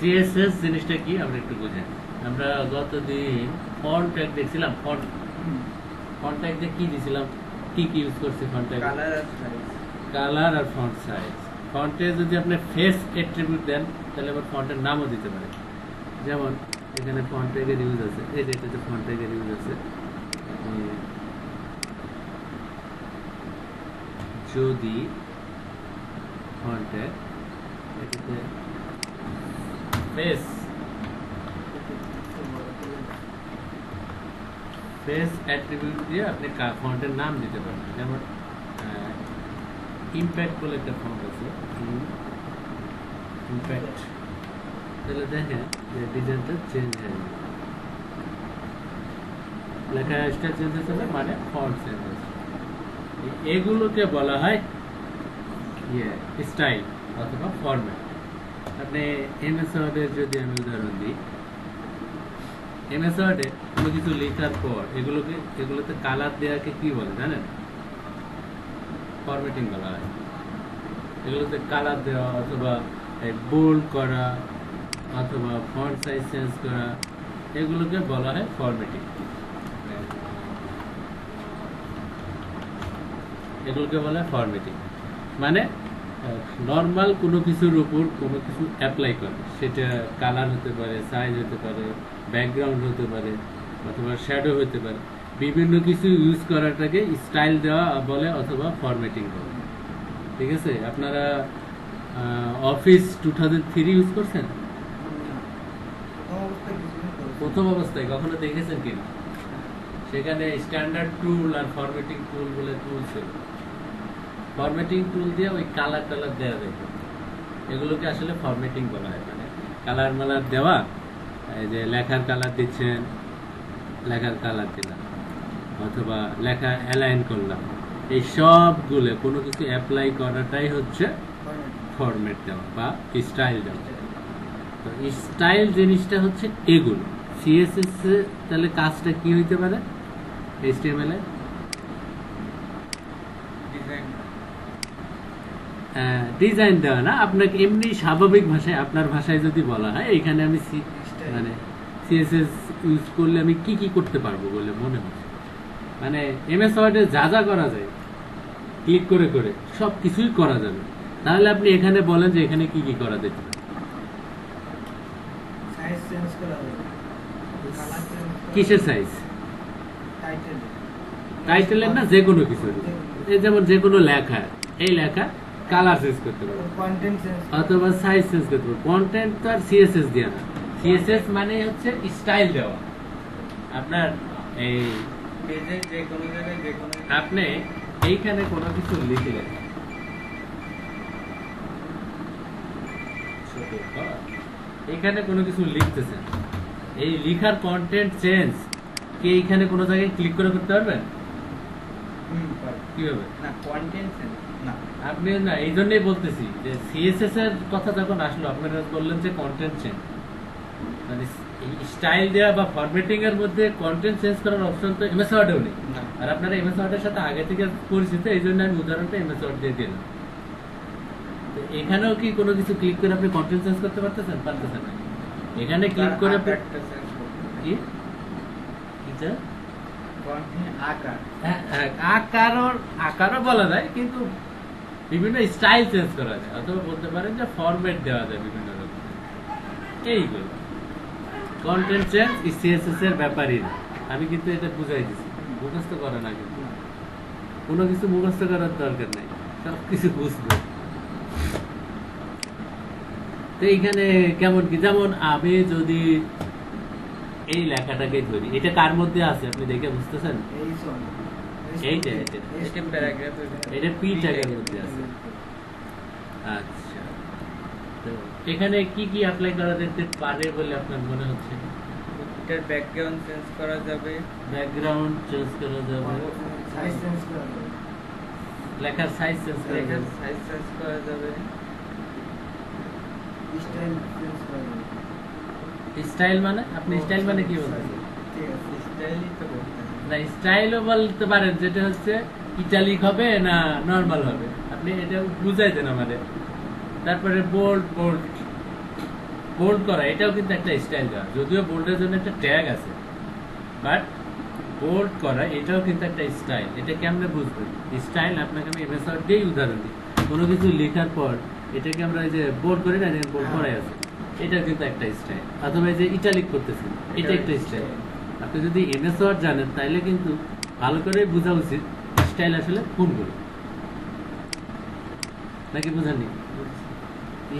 CSS জিনিসটা কি আমরা একটু বুঝেন। আমরা গতদিন ফন্ট ট্যাগ দেখছিলাম। ফন্ট ট্যাগ দিয়ে কি দিছিলাম, কি কি ইউজ করছি ফন্ট ট্যাগ? কালার আর ফন্ট সাইজ। ফন্টে যদি আপনি ফেস অ্যাট্রিবিউট দেন তাহলে আবার ফন্টের নামও দিতে পারে। যেমন এখানে ফন্ট ট্যাগের ইউজ আছে, এই যে এটাতে ফন্ট ট্যাগের ইউজ আছে। যদি ফন্ট ট্যাগ এটাতে ফেস অ্যাট্রিবিউট দিয়ে আপনি ফন্টের নাম দিতে পারেন। যেমন ইম্প্যাক্ট বলে একটা ফন্ট আছে, ইম্প্যাক্ট। তাহলে দেখেন যে ডিজাইনটা চেঞ্জ হয়ে যাবে, লেখা স্টাইল চেঞ্জ হচ্ছে না, মানে ফন্ট চেঞ্জ হচ্ছে। এগুলোকে বলা হয় স্টাইল অথবা ফরম্যাট। আপনি এমএস ওয়ার্ডের যদি আমি উদাহরণ দিই, এমএস ওয়ার্ডে কোনো কিছু লেখার পর এগুলোতে কালার দেওয়াকে কি বলে জানেন? ফরম্যাটিং বলা হয়। এগুলোতে কালার দেওয়া অথবা বোল্ড করা অথবা ফন্ট সাইজ চেঞ্জ করা, এগুলোকে বলা হয় ফরম্যাটিং। এগুলোকে বলা হয় ফরম্যাটিং, মানে নর্মাল কোনো কিছুর উপর কোনো কিছু অ্যাপ্লাই করে, সেটা কালার হতে পারে, সাইজ হতে পারে, ব্যাকগ্রাউন্ড হতে পারে অথবা শ্যাডো হতে পারে। বিভিন্ন কিছু ইউজ করাটাকে স্টাইল দেওয়া বলে অথবা ফরম্যাটিং বলে। ঠিক আছে? আপনারা অফিস 2003 ইউজ করছেন? প্রথম অবস্থায় কখনো দেখেছেন কিনা? সেখানে স্ট্যান্ডার্ড টুল আর ফরম্যাটিং টুল বলে টুল ছিল। ফরম্যাটিং টুল দিয়ে ওই কালার দেওয়া যায়, এগুলোকে আসলে ফরম্যাটিং বলা হয়। মানে কালার মালার দেওয়া, এই যে লেখার কালার দিচ্ছেন, লেখার কালার দিলাম অথবা লেখা অ্যালাইন করলাম, এই সবগুলো কোনো কিছু অ্যাপ্লাই করাটাই হচ্ছে ফরম্যাট দেওয়া বা স্টাইল দেওয়া। তো স্টাইল জিনিসটা হচ্ছে এগুলো। সিএসএস তাহলে কাজটা কি হইতে পারে? এইচটিএমএল এ ডিজাইন দেওয়া না, আপনাকে এমনি স্বাভাবিক ভাষায়, আপনার ভাষায় যদি বলা হয়, এখানে আমি মানে সিএসএস ইউজ করলে আমি কি কি করতে পারবো বলে মনে হচ্ছে। মানে এমএস ওয়ার্ডে যা যা করা যায় ক্লিক করে করে সব কিছুই করা যাবে। তাহলে আপনি এখানে বলেন যে এখানে কি কি করা যেতে পারে। কিসের সাইজ? টাইটেলের না, যে কোনো কিছু। এই যেমন যে কোনো লেখা, এই লেখা কালার চেঞ্জ করতে পারবো অথবা সাইজ চেঞ্জ করতে পারবো। কন্টেন্ট তো আর সিএসএস দেওয়া না। সিএসএস মানে হচ্ছে স্টাইল দেওয়া। আপনার এই আপনি এইখানে কোনো কিছু লিখলেন, এখানে কোনো কিছু লিখতেছেন, এই লিখার কন্টেন্ট চেঞ্জ কি এইখানে কোনো জায়গায় ক্লিক করে করতে পারবেন? কিভাবে? না, কন্টেন্ট চেঞ্জ না। আপনি না, এই জন্যই বলতেছি যে সিএসএস এর কথা যখন আসলো, আপনারা বললেন যে কন্টেন্ট চেঞ্জ, মানে স্টাইল দেওয়া বা ফরম্যাটিং এর মধ্যে কন্টেন্ট চেঞ্জ করার অপশন তো এমএস ওয়ার্ডেও নেই। আর আপনারা এমএস ওয়ার্ডের সাথে আগে থেকে পরিচিত, এই জন্য আমি উদাহরণটা এমএস ওয়ার্ড দিয়ে দিলাম। এখানেও কি কোনো কিছু ক্লিক করে আপনি কন্টেন্ট চেঞ্জ করতে পারতেছেন? পারতেছেন না। এখানে ক্লিক করে কি আকারও বলা যায়, কিন্তু বিভিন্ন স্টাইল চেঞ্জ করা যায়, অথবা বলতে পারেন যে ফরম্যাট দেওয়া যায় বিভিন্ন রকম। এইগুলো কন্টেন্ট চেঞ্জ সিএসএস এর ব্যাপারই না। আমি কিন্তু এটা বুঝাই দিচ্ছি, মুখস্থ করা না, কিন্তু কোনো কিছু মুখস্থ করার দরকার নাই, সব কিছু বুঝবে। তো এইখানে কেমন কি, যেমন আমি যদি এই লেখাটাকে ধরি, এটা কার মধ্যে আছে আপনি দেখে বুঝতেছেন? এটা পি ট্যাগের মধ্যে আছে। আচ্ছা, তো এখানে কি কি অ্যাপ্লাই করা যেতে পারে বলে আপনার মনে হচ্ছে? এটার ব্যাকগ্রাউন্ড চেঞ্জ করা যাবে, ব্যাকগ্রাউন্ড চেঞ্জ করা যাবে, সাইজ চেঞ্জ করা যাবে, লেখার সাইজ চেঞ্জ করা যাবে, সাইজ চেঞ্জ করা যাবে, স্টাইল চেঞ্জ করা যাবে। স্টাইল মানে আপনি স্টাইল মানে কি বলছেন? ঠিক আছে, স্টাইলই তো বলছেন না, স্টাইলও বলতে পারেন, যেটা হচ্ছে ইটালিক হবে না নরমাল হবে, আপনি এটা বুঝাই দেন আমাদের। তারপরে বোল্ড বোল্ড করা এটাও কিন্তু একটা স্টাইল দেওয়া, যদিও বোল্ডের জন্য একটা ট্যাগ আছে, বাট বোল্ড করা এটাও কিন্তু একটা স্টাইল। এটা কেমনে বুঝবেন স্টাইল? আপনাকে আমি এমএস ওয়ার্ড দিয়েই উদাহরণ দিই। কোনো কিছু লেখার পর এটাকে আমরা এই যে বোল্ড করি না, বোল্ড করাই আছে, এটা কিন্তু একটা স্টাইল। অথবা এই যে ইটালিক করতেছি, এটা একটা স্টাইল। আপনি যদি এমএস ওয়ার্ড জানেন তাহলে কিন্তু ভালো করে বোঝা উচিত স্টাইল আসলে কোনগুলো, নাকি বোঝানি?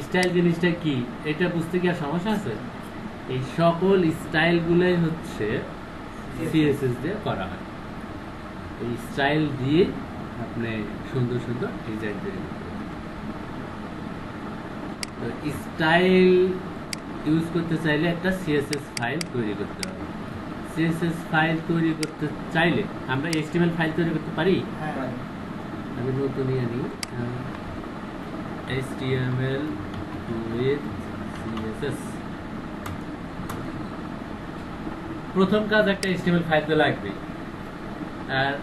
স্টাইল জিনিসটা কি এটা বুঝতে কি আর সমস্যা আছে? এই সকল স্টাইল গুলাই হচ্ছে সিএসএস দিয়ে করা হয়। এই স্টাইল দিয়ে আপনি সুন্দর সুন্দর ডিজাইন তৈরি করতে পারেন। তো স্টাইল ইউজ করতে চাইলে একটা সিএসএস ফাইল তৈরি করতে হবে। সিএসএস ফাইল তৈরি করতে চাইলে আমরা এইচটিএমএল ফাইল তৈরি করতে পারি। আমি নতুন নিয়ে নিই HTML with CSS। প্রথম কাজ একটা HTML ফাইল তো লাগবে। আর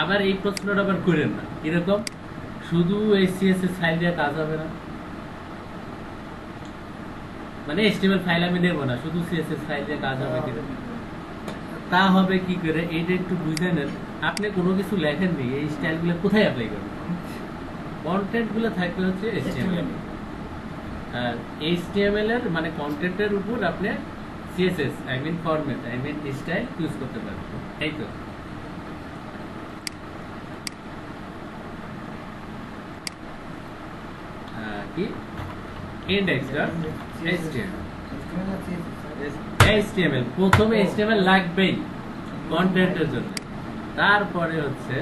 আবার এই প্রশ্নটা আবার করেন না, কিরকম শুধু এই CSS ফাইল দিয়ে কাজ হবে না, মানে HTML ফাইল আমি নেব না, শুধু CSS ফাইল দিয়ে কাজ হবে কিরকম? তা হবে কি করে এইটা একটু বুঝে নেন। আপনি কোনো কিছু লেখেননি, এই স্টাইলগুলো কোথায় অ্যাপ্লাই করবেন? কন্টেন্ট গুলো থাকবে হচ্ছে HTML, আর HTML এর মানে কন্টেন্টের উপর আপনি CSS I mean format I mean style use করতে পারবেন। এই তো কি index.html প্রথমে HTML লাগবেই কন্টেন্টের জন্য। তারপরে হচ্ছে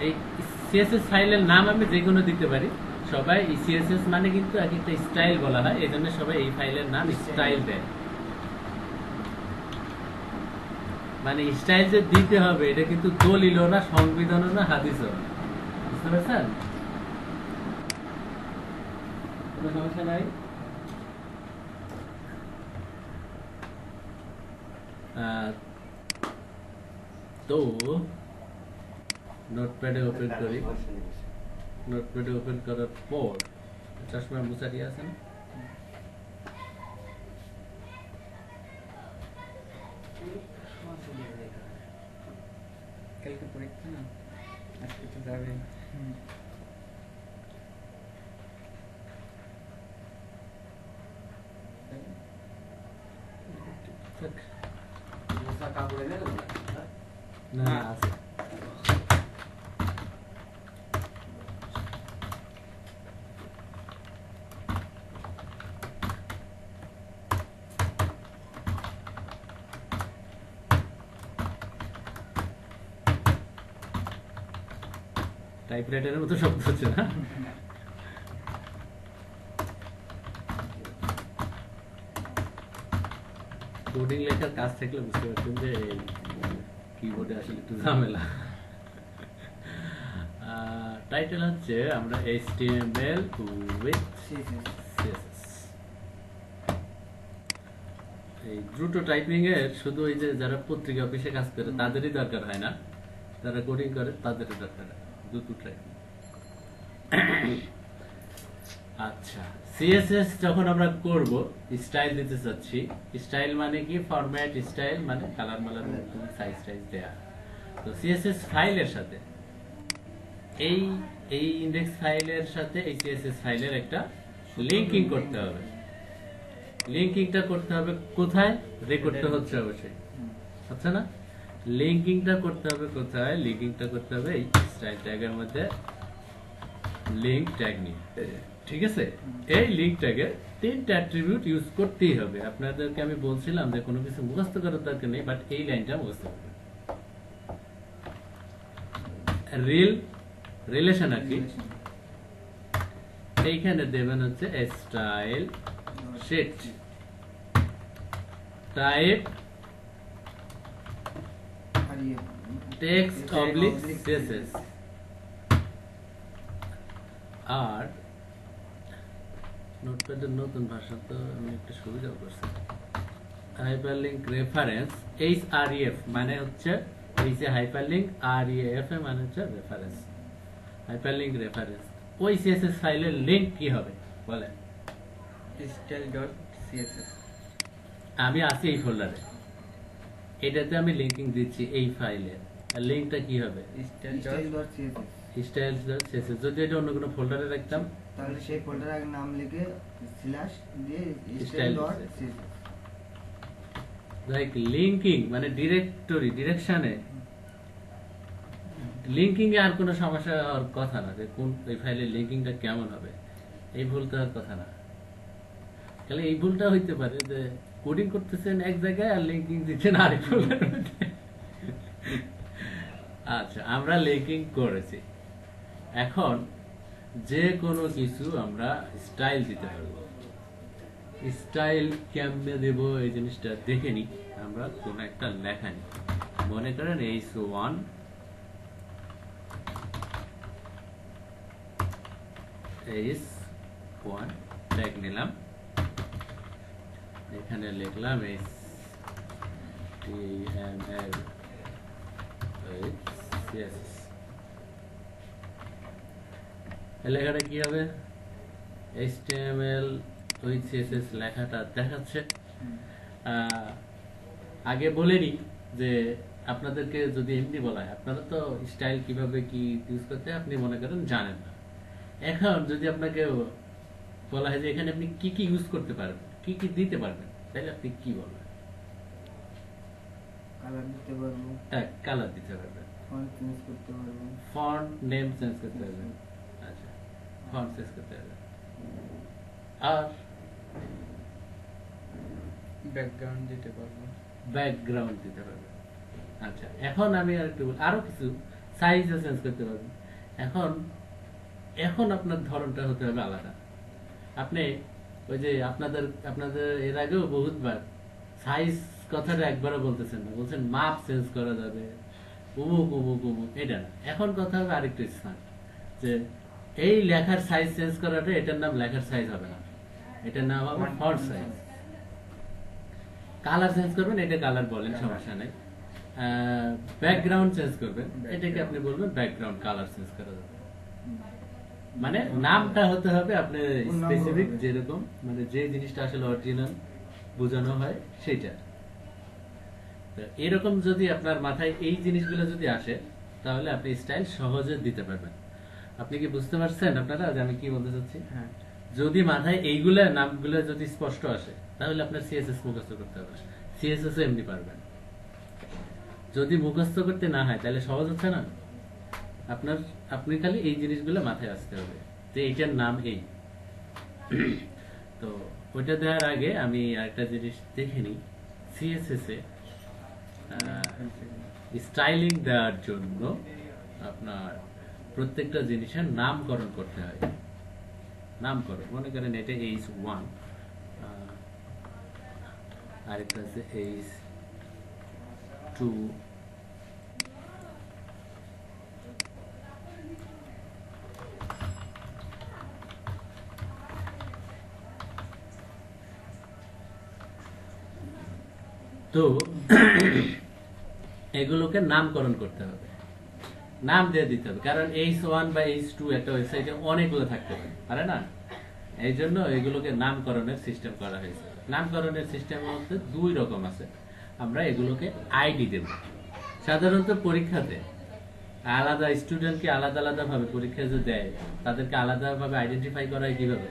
এই CSS ফাইলের নাম আমি যে কোনো দিতে পারি। সবাই CSS মানে কিন্তু এক একটা স্টাইল বলা হয়, এই জন্য সবাই এই ফাইলের নাম স্টাইল দেয়। মানে স্টাইল যে দিতে হবে এটা কিন্তু দলিল না, সংবিধানও না, হাদিসও না। বুঝতে পারছেন? কোনো সমস্যা নাই? তো নোটপ্যাডে ওপেন করি। নোটপ্যাডে ওপেন করার পর চশমা মুছারি আছে না, কালকে পরীক্ষা না, আজকে তো যাবে। না আছে টাইপরাইটারের মতো শব্দ হচ্ছে না? কোডিং লেখার কাজ থাকলে বুঝতে পারছেন যে কিবোর্ডে আসলে একটু ঝামেলা। টাইটেল হচ্ছে আমরা HTML with CSS। এই দ্রুত টাইপিং এর শুধু ওই যে যারা পত্রিকা অফিসে কাজ করে তাদেরই দরকার হয় না, যারা কোডিং করে তাদেরই দরকার হয় দ্রুত টাইপিং। আচ্ছা, সিএসএস যখন আমরা করব স্টাইল দিতে চাচ্ছি, স্টাইল মানে কি? ফরম্যাট স্টাইল মানে কালার মালার মতন সাইজ টাইজ দেয়া। তো সিএসএস ফাইলের সাথে এই এই ইনডেক্স ফাইলের সাথে এই সিএসএস ফাইলের একটা লিংকিং করতে হবে। লিংকিংটা করতে হবে কোথায়? রেকর্ডটা হচ্ছে অবশ্যই, আচ্ছা না? লিংকিংটা করতে হবে কোথায়? লিংকিংটা করতে হবে এই স্টাইল ট্যাগের মধ্যে, লিংক ট্যাগ নিয়ে। ঠিক আছে, এই লিংক ট্যাগে 3টা অ্যাট্রিবিউট ইউজ করতেই হবে। আপনাদেরকে আমি বলছিলাম যে কোনো কিছু মুখস্থ করার দরকার নেই, বাট এই লাইনটা মুখস্থ করবেন। রিলেশন আর কি, এইখানে দেবেন হচ্ছে style sheet type text oblique CSS. আর নোটপ্যাডের নতুন ভাষা তো আমি একটা সুবিধা করছি, হাইপারলিংক রেফারেন্স HREF মানে হচ্ছে এই যে হাইপারলিংক REF মানে হচ্ছে রেফারেন্স, হাইপারলিংক রেফারেন্স। ওই সিএসএস ফাইলের লিংক কি হবে বলেন? style.css আমি আছি এই ফোল্ডারে, এটাতে আমি লিঙ্কিং দিচ্ছি এই ফাইলে, আর লিঙ্কটা কি হবে style.css style.css। যদি এটা অন্য কোনো ফোল্ডারে রাখতাম তাহলে সেই ফোল্ডারে আগে নাম লিখে স্ল্যাশ দিয়ে Style.css style.css লাইক লিঙ্কিং মানে ডিরেকশনে লিঙ্কিং এ আর কোনো সমস্যা হওয়ার কথা না, যে কোন এই ফাইলের লিঙ্কিংটা কেমন হবে, এই ভুলটা হওয়ার কথা না। তাহলে এই ভুলটা হইতে পারে যে কোডিং করতেছেন এক জায়গায় আর লিঙ্কিং দিচ্ছেন আরেক ফোল্ডারের মধ্যে। আচ্ছা, আমরা লিঙ্কিং করেছি, এখন যে কোনো কিছু আমরা স্টাইল দিতে পারবো। স্টাইল কেমনে দেব এই জিনিসটা দেখে নি। আমরা কোন একটা লেখা নিই, মনে করেন h1 ট্যাগ নিলাম, এখানে লিখলাম HTML CSS। লেখাটা কি হবে? HTML with CSS লেখাটা দেখাচ্ছে। আগে বলে নি যে আপনাদেরকে যদি এমনি বলা হয়, আপনারা তো স্টাইল কিভাবে কি ইউজ করতে আপনি মনে করেন জানেন না। এখন যদি আপনাকে বলা হয় যে এখানে আপনি কি কি ইউজ করতে পারবেন, কি কি দিতে পারবেন, তাহলে আপনি কি বলবেন? কালার দিতে পারবো, হ্যাঁ, কালার দিতে পারবেন, ফন্ট চেঞ্জ করতে পারবো, ফন্ট নেম চেঞ্জ করতে পারবেন, আচ্ছা ফন্ট চেঞ্জ করতে পারবেন, আর ব্যাকগ্রাউন্ড দিতে পারবো, ব্যাকগ্রাউন্ড দিতে পারবেন। আচ্ছা, এখন আমি আরো কিছু সাইজও চেঞ্জ করতে পারবেন। এখন আপনার ধরনটা হতে হবে আলাদা। আপনি ওই যে আপনাদের এর আগেও বহুতবার সাইজ কথাটা একবারও বলতেছেন না, বলছেন মাপ চেঞ্জ করা যাবে, উমুক এটা না। এখন কথা হবে আরেকটু স্থান, যে এই লেখার সাইজ চেঞ্জ করাটা, এটার নাম লেখার সাইজ হবে না, এটার নাম হবে ফন্ট সাইজ। কালার চেঞ্জ করবেন, এটা কালার বলেন, সমস্যা নেই। ব্যাকগ্রাউন্ড চেঞ্জ করবেন, এটাকে আপনি বলবেন ব্যাকগ্রাউন্ড কালার চেঞ্জ করা যাবে। মানে নামটা হতে হবে আপনার স্পেসিফিক, যেরকম মানে যে জিনিসটা আসলে অরিজিনাল বোঝানো হয় সেটা। এরকম যদি আপনার মাথায় এই জিনিসগুলো যদি আসে, তাহলে আপনি স্টাইল সহজে দিতে পারবেন। আপনি কি বুঝতে পারছেন আপনারা যে আমি কি বলতে চাচ্ছি? হ্যাঁ। যদি মাথায় এইগুলা নামগুলো যদি স্পষ্ট আসে, তাহলে আপনার সিএসএস মুখস্থ করতে হবে, সিএসএস এমনি পারবেন। যদি মুখস্থ করতে না হয়, তাহলে সহজ হচ্ছে না। আপনি খালি এই জিনিসগুলো মাথায় আসতে হবে যে এইটার নাম এই। তো ওইটা দেওয়ার আগে আমি আরেকটা জিনিস দেখে নিই। সিএসএস এ স্টাইলিং দেওয়ার জন্য আপনার প্রত্যেকটা জিনিসের নামকরণ করতে হয়। নামকরণ, মনে করেন এটা H1, আরেকটা আছে H2, তো এগুলোকে নামকরণ করতে হবে, নাম দিয়ে দিতে হবে। কারণ H1 বা H2 একটা ওয়েবসাইটে অনেকগুলো থাকতে পারে না, এই জন্য এগুলোকে নামকরণের সিস্টেম করা হয়েছে। নামকরণের সিস্টেম মধ্যে দুই রকম আছে। আমরা এগুলোকে আইডি দেব। সাধারণত পরীক্ষাতে আলাদা স্টুডেন্টকে আলাদা আলাদা ভাবে পরীক্ষা যে দেয়, তাদেরকে আলাদা ভাবে আইডেন্টিফাই করা হয় কিভাবে?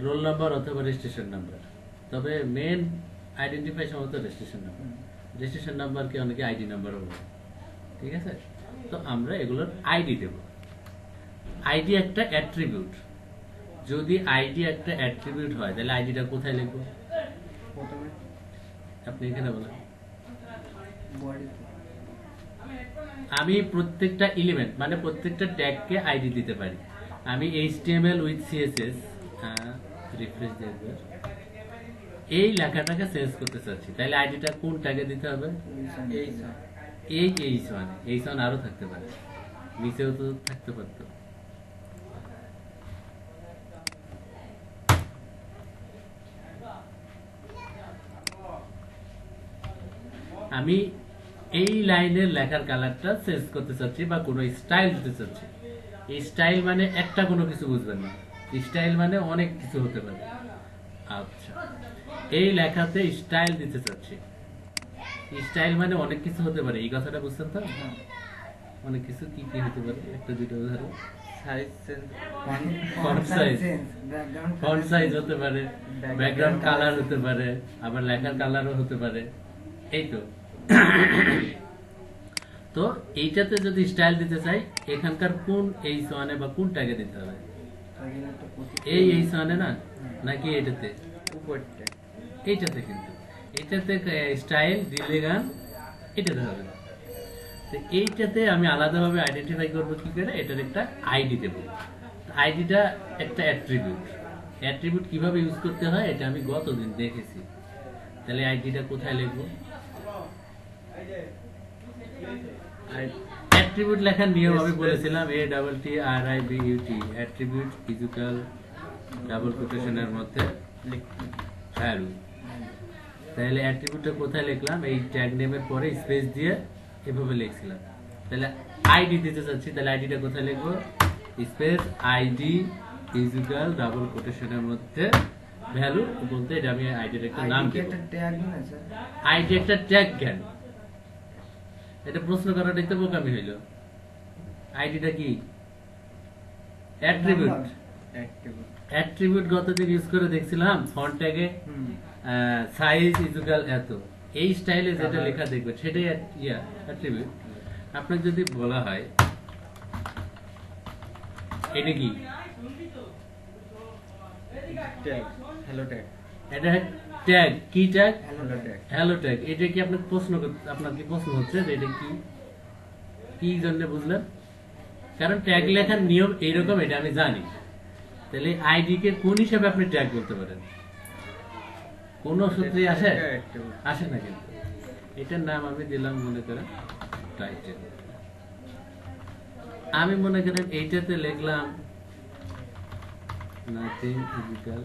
রোল নাম্বার অথবা রেজিস্ট্রেশন নাম্বার। তবে মেন আইডেন্টিফাই সম্ভবত রেজিস্ট্রেশন নাম্বার। রেজিস্ট্রেশন নাম্বারকে অনেকে আইডি নাম্বারও বলে, ঠিক আছে? তো আমরা এগুলোর আইডি দেব। আইডি একটা অ্যাট্রিবিউট। যদি আইডি একটা অ্যাট্রিবিউট হয়, তাহলে আইডিটা কোথায় লিখবো? আপনি এখানে বলেন। আমি প্রত্যেকটা এলিমেন্ট মানে প্রত্যেকটা ট্যাগকে আইডি দিতে পারি। আমি HTML উইথ CSS রিফ্রেশ দেব, এই লেখাটাকে চেঞ্জ করতে চাচ্ছি, তাহলে আইডিটা কোন ট্যাগে দিতে হবে? এই H1 আরো থাকতে পারে, নিচেও তো থাকতে পারতো। আমি এই লাইনের লেখার কালারটা চেঞ্জ করতে চাচ্ছি বা কোনো স্টাইল দিতে চাচ্ছি। এই স্টাইল মানে একটা কোনো কিছু বুঝবেন না, স্টাইল মানে অনেক কিছু হতে পারে। আচ্ছা, এই লেখাতে স্টাইল দিতে চাচ্ছি। স্টাইল মানে অনেক কিছু হতে পারে, এই কথাটা বুঝছেন তো? হ্যাঁ। অনেক কিছু কি কি হতে পারে, একটা দুটো উদাহরণ। Size change, font size, background font size হতে পারে, ব্যাকগ্রাউন্ড কালার হতে পারে, আবার লেখার কালারও হতে পারে, এই তো। তো এইটাতে যদি স্টাইল দিতে চাই, এখানকার কোন এই সনে বা কোন ট্যাগে দিতে হবে? এই সনে না, নাকি এটাতে? উপরটা এইটাতে, কিন্তু এইটাতে স্টাইল দিলে গান এটাতে হবে না। তো এইটাতে আমি আলাদাভাবে আইডেন্টিফাই করবো কি করে, এটার একটা আইডি দেবো। আইডিটা একটা অ্যাট্রিবিউট। অ্যাট্রিবিউট কিভাবে ইউজ করতে হয় এটা আমি গতদিন দেখেছি। তাহলে আইডিটা কোথায় লিখবো? অ্যাট্রিবিউট লেখার নিয়ম আমি বলেছিলাম, ATTRIBUT, অ্যাট্রিবিউট ইকুয়াল ডাবল কোটেশনের মধ্যে ভ্যালু। তাহলে অ্যাট্রিবিউটটা কোথায় লিখলাম? এই ট্যাগ নেমের পরে স্পেস দিয়ে এভাবে লিখছিলাম। তাহলে আইডি দিতে চাচ্ছি, তাহলে আইডিটা কোথায় লিখবো? স্পেস আইডি ইকুয়াল ডাবল কোটেশনের মধ্যে ভ্যালু বলতে এটা আমি আইডির একটা নাম দেব। একটা ট্যাগ না স্যার, আইডি একটা ট্যাগ কেন? এটা প্রশ্ন করাটাই তো বোকামি হইল। আইডিটা কি? অ্যাট্রিবিউট। অ্যাট্রিবিউট গতদিন ইউজ করে দেখছিলাম, ফন্ট ট্যাগে সাইজ ইকুয়াল এত, এই স্টাইলে যেটা লেখা দেখবে সেটাই অ্যাট্রিবিউট। আপনার যদি বলা হয় এটা কি? ট্যাগ, হ্যালো ট্যাগ, এটা ট্যাগ কি? Tag hello tag. Hello tag. এটা কি আপনার আপনার কি প্রশ্ন হচ্ছে যে এটা কি, কি জন্য বুঝলেন? কারণ ট্যাগ লেখার নিয়ম এইরকম, এটা আমি জানি। তাহলে আইডি কে কোন হিসাবে আপনি ট্যাগ বলতে পারেন? কোন সূত্রে আসে? আসে না। কিন্তু এটার নাম আমি দিলাম মনে করেন টাইটেল। আমি মনে করেন এইটাতে লিখলাম নাথিং ইকুয়াল,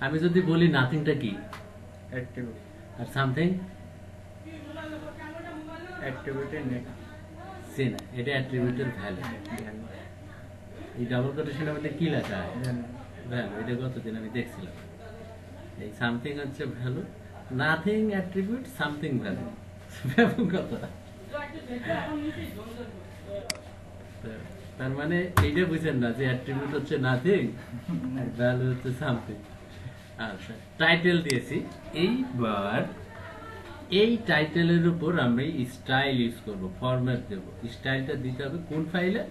আমি যদি বলি নাথিংটা কি অ্যাট্রিবিউট, আর সামথিং অ্যাট্রিবিউটের নেম, সে না, এটা অ্যাট্রিবিউটের ভ্যালু। এই ডাবল কোটেশনের মধ্যে কি লেখা হয়? ভ্যালু। এটা গতদিন আমি দেখছিলাম। এই সামথিং হচ্ছে value, nothing attribute, something value. কথা তার মানে এইটা বুঝছেন না যে অ্যাট্রিবিউট হচ্ছে নাথিং, ভ্যালু হচ্ছে সামথিং। আচ্ছা, টাইটেল দিয়েছি। এইবার এই টাইটেলের উপর আমি স্টাইল ইউজ করব, ফরম্যাট দেব। স্টাইলটা দিতে হবে কোন ফাইলে?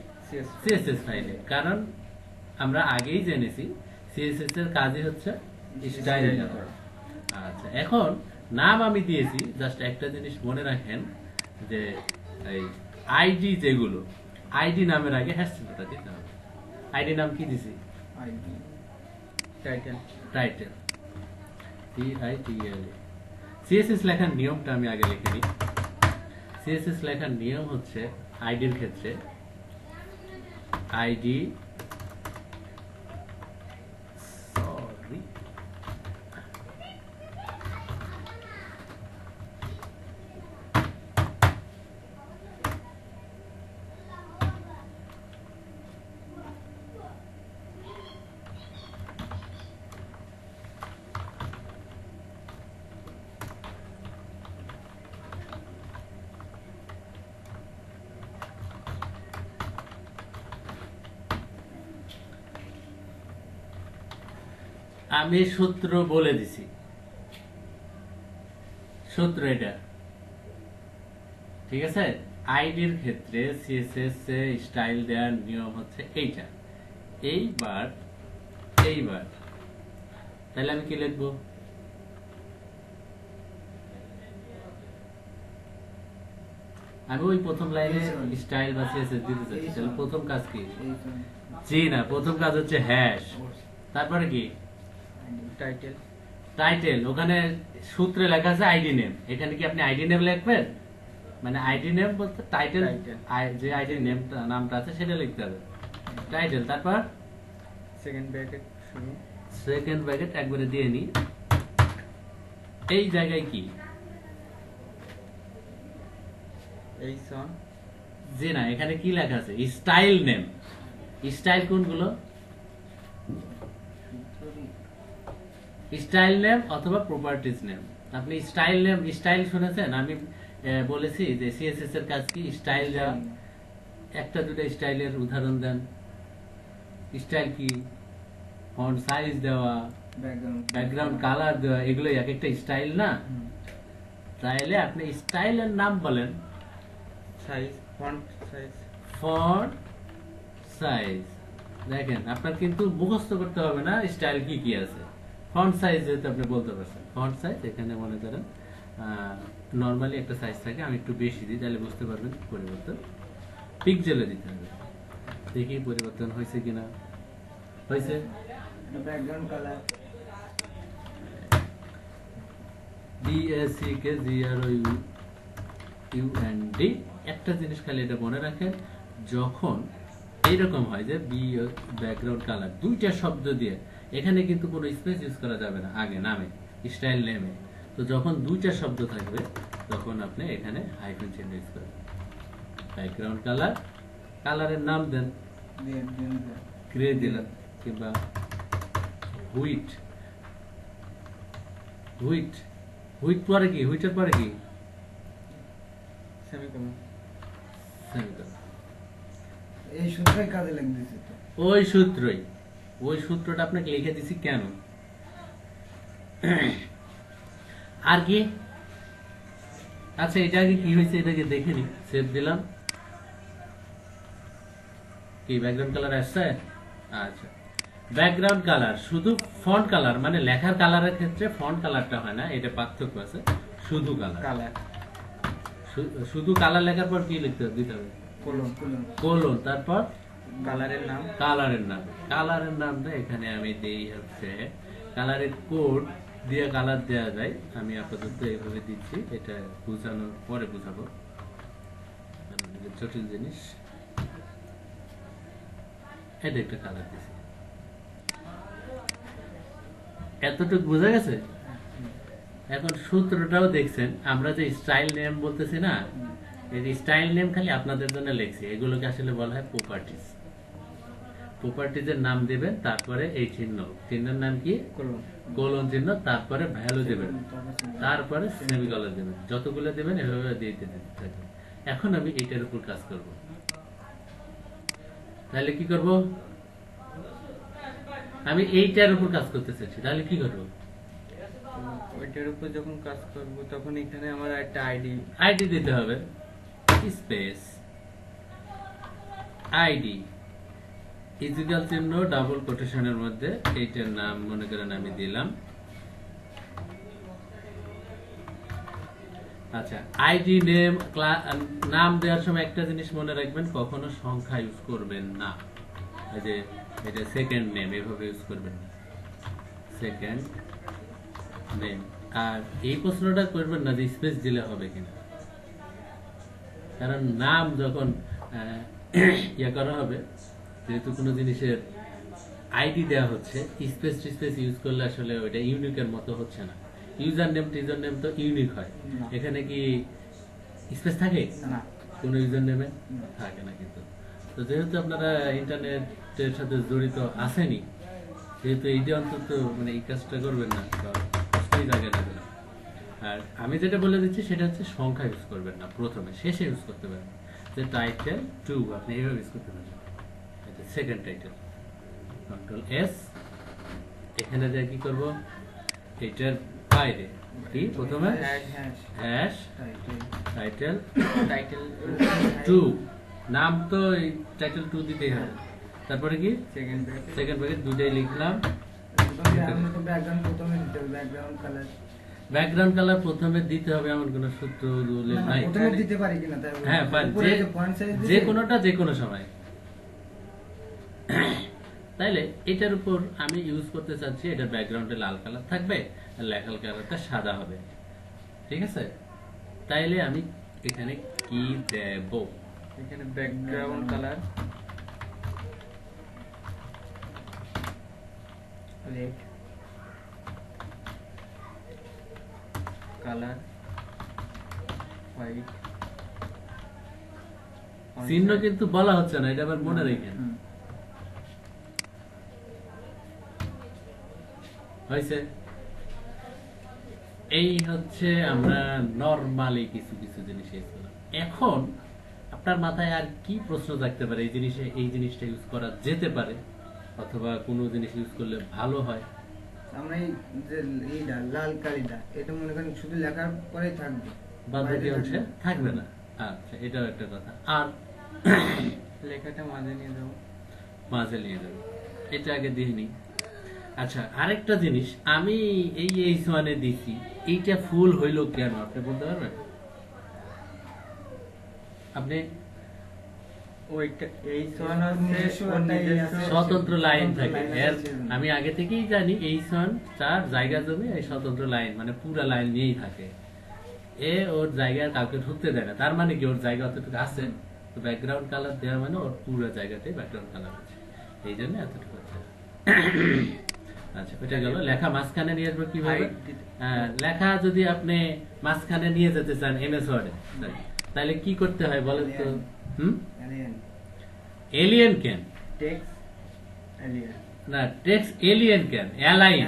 সিএসএস ফাইলে। কারণ আমরা আগেই জেনেছি সিএসএস এর কাজই হচ্ছে স্টাইল দেওয়া। আচ্ছা, এখন নাম আমি দিয়েছি, জাস্ট একটা জিনিস মনে রাখেন যে এই আইডি যেগুলো, আইডি নামের আগে হ্যাশট্যাগটা দিতে হবে। আইডি নাম কি দিছি? ID, title, title, TITLE। CSS লেখার নিয়মটা আমি আগে লিখে নিই। সিএসএস লেখার নিয়ম হচ্ছে আইডির ক্ষেত্রে আইডি, সরি, আমি সূত্র বলে দিছি। সূত্র এটা, ঠিক আছে? আইডির ক্ষেত্রে সিএসএস এ স্টাইল দেওয়ার নিয়ম হচ্ছে এইটা। এইবার তাহলে আমি কি লিখবো? আমি ওই প্রথম লাইনে স্টাইল বা সিএসএস দিতে চাচ্ছি। তাহলে প্রথম কাজ কি? জি না, প্রথম কাজ হচ্ছে হ্যাশ। তারপরে কি? Title, title. ওখানে সূত্রে লেখা আছে আইডি নেম, এখানে কি আপনি আইডি নেম লিখবেন? মানে আইডি নেম বলতে টাইটেল, যে আইডি নেমটা নামটা আছে সেটা লিখতে হবে, টাইটেল। তারপর সেকেন্ড ব্র্যাকেট শুরু, সেকেন্ড ব্র্যাকেট একবারে দিয়ে নি। এই জায়গায় কি এইসন যে না, এখানে কি লেখা আছে? Style name. স্টাইল কোনগুলো? স্টাইল নেম অথবা প্রপার্টিজ নেম। আপনি স্টাইল নেম, স্টাইল শুনেছেন? আমি বলেছি যে সিএসএস এর কাজ কি? স্টাইল দেওয়া। একটা দুটো স্টাইলের উদাহরণ দেন। স্টাইল কি? ফন্ট সাইজ দেওয়া, ব্যাকগ্রাউন্ড কালার দেওয়া, এগুলো এক একটা স্টাইল না? তাইলে আপনি স্টাইলের নাম বলেন। Size, font size. Font size দেখেন, আপনার কিন্তু মুখস্থ করতে হবে না স্টাইল কি কি আছে। ফন্ট সাইজ যেহেতু আপনি বলতে পারছেন, ফন্ট সাইজ এখানে মনে করেন নর্মালি একটা সাইজ থাকে, আমি একটু বেশি দিই, তাহলে বুঝতে পারবেন পরিবর্তন। পিক্সেলে দিতে হবে। দেখি পরিবর্তন হয়েছে কিনা। হয়েছে। Background colour DACKGROUND। একটা জিনিস খালি এটা মনে রাখেন, যখন এইরকম হয় যে বি ব্যাকগ্রাউন্ড কালার দুইটা শব্দ দিয়ে, এখানে কিন্তু কোনো স্পেস ইউজ করা যাবে না আগে নামে, স্টাইল নেমে। তো যখন দুইটা শব্দ থাকবে তখন আপনি এখানে হাইফেন চিহ্ন ইউজ করবেন। ব্যাকগ্রাউন্ড কালার, কালারের নাম দেন, গ্রে দিলেন, কিংবা হুইট। হুইট, হুইট পরে কি? হুইটের পরে কি? সেমিকোলন। সেমিকোলন। এই সূত্রই কাজে লাগতেছে তো। ওই সূত্রই, ওই সূত্রটা আপনাকে লিখে দিছি কেন? আর কি? আচ্ছা, এটা আগে কি হয়েছে এটাকে দেখে নি। সেভ দিলাম। কি ব্যাকগ্রাউন্ড কালার আসছে? আচ্ছা, ব্যাকগ্রাউন্ড কালার শুধু ফন্ট কালার, মানে লেখার কালারের ক্ষেত্রে ফন্ট কালারটা হয় না, এটা পার্থক্য আছে। শুধু কালার, কালার, শুধু কালার লেখার পর কি লিখতে দিতে হবে? কোলন। কোলন, তারপর কালারের নাম, কালারের নাম। কালারের নামটা এখানে আমি দেই হচ্ছে কালারের কোড দিয়ে কালার দেওয়া যায়। আমি আপাতত এইভাবে দিচ্ছি, এটা বুঝানোর পরে বুঝাবো, জটিল জিনিস। এটা একটা কালার দিচ্ছি। এতটুকু বোঝা গেছে? এখন সূত্রটাও দেখছেন, আমরা যে স্টাইল নেম বলতেছি না, এই স্টাইল নেম খালি আপনাদের জন্য লিখছি, এগুলোকে আসলে বলা হয় প্রপার্টিজ। প্রপার্টিজের নাম দেবেন, তারপরে এই চিহ্ন, চিহ্নের নাম কি? কোলন। কোলন চিহ্ন, তারপরে ভ্যালু দেবেন, তারপরে সেমিকোলন দেবেন। যতগুলো দেবেন এভাবে দিয়ে দিতে থাকবেন। এখন আমি এটার উপর কাজ করব। তাহলে কি করব? আমি এইটার উপর কাজ করতে চাইছি, তাহলে কি করব? ওইটার উপর যখন কাজ করব তখন এখানে আমার একটা আইডি দিতে হবে, স্পেস আইডি ইজিক্যাল চিহ্ন ডাবল কোটেশনের মধ্যে এইটার নাম মনে করেন আমি দিলাম। আচ্ছা, আইডি নেম নাম দেওয়ার সময় একটা জিনিস মনে রাখবেন, কখনো সংখ্যা ইউজ করবেন না। এই যে এটা সেকেন্ড নেম, এভাবে ইউজ করবেন না, সেকেন্ড নেম। আর এই প্রশ্নটা করবেন না যে স্পেস দিলে হবে কিনা, কারণ নাম যখন ইয়ে করা হবে, যেহেতু কোনো জিনিসের আইডি দেওয়া হচ্ছে, স্পেস স্পেস ইউজ করলে আসলে ওইটা ইউনিকের মতো হচ্ছে না। ইউজার নেম টিজার নেম তো ইউনিক হয়, এখানে কি স্পেস থাকে না, কোনো ইউজার নেমে থাকে না। কিন্তু তো যেহেতু আপনারা ইন্টারনেটের সাথে জড়িত আসেনি, যেহেতু এইটা অন্তত মানে এই কাজটা করবেন না, কষ্টই লাগে না। আর আমি যেটা বলে দিচ্ছি সেটা হচ্ছে সংখ্যা ইউজ করবেন না প্রথমে, শেষে ইউজ করতে পারেন। যে টাইটেল 2 আপনি এইভাবে ইউজ করতে পারেন, এটা সেকেন্ড টাইটেল, কন্ট্রোল এস। এখানে যা কি করব, এটার বাইরে কি প্রথমে হ্যাশ টাইটেল 2, নাম তো টাইটেল 2 দিতেই হবে। তারপরে কি সেকেন্ড ব্র্যাকেট, দুটাই লিখলাম। ব্যাকগ্রাউন্ড কালার প্রথমে দিতে হবে এমন কোন সূত্র নাই। দিতে পারি কিনা? হ্যাঁ, যে কোনোটা যে কোনো সময়। তাইলে এটার উপর আমি ইউজ করতে চাচ্ছি, এটার ব্যাকগ্রাউন্ডে লাল কালার থাকবে আর লেখার কালারটা সাদা হবে, ঠিক আছে? তাইলে আমি এখানে কি দেব? এখানে background colour red, colour white, চিহ্ন কিন্তু বলা হচ্ছে না, এটা আবার মনে রেখেন। হয়েছে? এই হচ্ছে আমরা নরমালি কিছু কিছু জিনিস ইউজ করলাম। এখন আপনার মাথায় আর কি প্রশ্ন থাকতে পারে এই জিনিসটা ইউজ করা যেতে পারে, অথবা কোনো জিনিস ইউজ করলে ভালো হয়? আমরা এই যে এইটা লাল কালিটা এটা মনে করেন শুধু লেখার পরেই থাকবে, বাদবাকি অংশে থাকবে না। আচ্ছা, এটাও একটা কথা। আর লেখাটা মাঝে নিয়ে যাবো। মাঝে নিয়ে যাবে, এটা আগে দিয়ে নিই। আচ্ছা, আরেকটা জিনিস আমি এই H1 এ দিছি, এইটা ফুল হইলো কেন আপনি বলতে পারবেন? আপনি ওইটা এই সোয়ান হচ্ছে ওর নিজস্ব স্বতন্ত্র লাইন থাকে এর, আমি আগে থেকেই জানি H1 তার জায়গা জমি এই স্বতন্ত্র লাইন, মানে পুরা লাইন নিয়েই থাকে। এ ওর জায়গায় কাউকে ঢুকতে দেয় না, তার মানে কি ওর জায়গা অতটুকু আছে, তো ব্যাকগ্রাউন্ড কালার দেওয়া মানে ওর পুরো জায়গাতেই ব্যাকগ্রাউন্ড কালার আছে, এই জন্য এতটুকু আছে। আচ্ছা, ওইটা গেল। লেখা মাঝখানে নিয়ে আসবো কিভাবে? লেখা যদি আপনি মাঝখানে নিয়ে যেতে চান MS ওয়ার্ডে, তাহলে কি করতে হয় বলেন তো? এলিয়েন কেন? টেক্সট এলিয়েন না, টেক্সট এলিয়েন কেন? অ্যালাইন।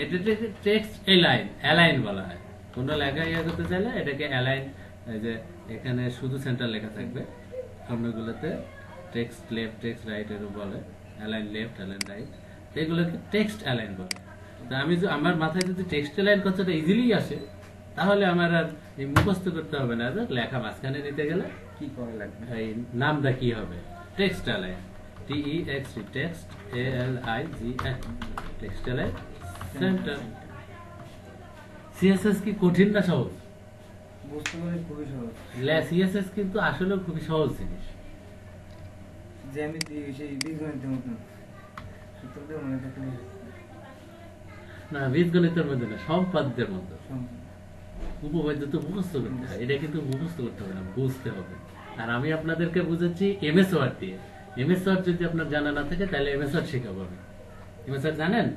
এটা টেক্সট অ্যালাইন বলা হয়। কোন লেখা ইয়ে করতে চাইলে এটাকে অ্যালাইন, এই যে এখানে শুধু সেন্টার লেখা থাকবে, অন্যগুলোতে টেক্সট লেফট টেক্সট রাইট এর বলে, অ্যালাইন লেফট অ্যালাইন রাইট, এগুলোকে টেক্সট অ্যালাইন বলে। তো আমি আমার মাথায় যদি টেক্সট অ্যালাইন কথাটা ইজিলি আসে, তাহলে আমার আর এই মুখস্থ করতে হবে না যে লেখা মাঝখানে নিতে গেলে কি করা লাগবে, এই নামটা কি হবে। Text align, TEXT, text ALIGN, text align centre. CSS কি কঠিন না সহজ? বুঝতে পারি খুবই সহজ। CSS কিন্তু আসলে খুবই সহজ জিনিস। জ্যামিতি সেই বীজগণিতের মতন, সূত্রটা মনে থাকলে না, বীজগণিতের মধ্যে না, সম্পাদ্যের মতো। উপপাদ্য তো মুখস্থ করতে হয়, এটা কিন্তু মুখস্থ করতে হবে না, বুঝতে হবে। আর আমি আপনাদেরকে বুঝাচ্ছি MS ওয়ার্ড দিয়ে। MS ওয়ার্ড যদি আপনার জানা না থাকে তাহলে MS ওয়ার্ড শেখাবো আমি। MS ওয়ার্ড জানেন?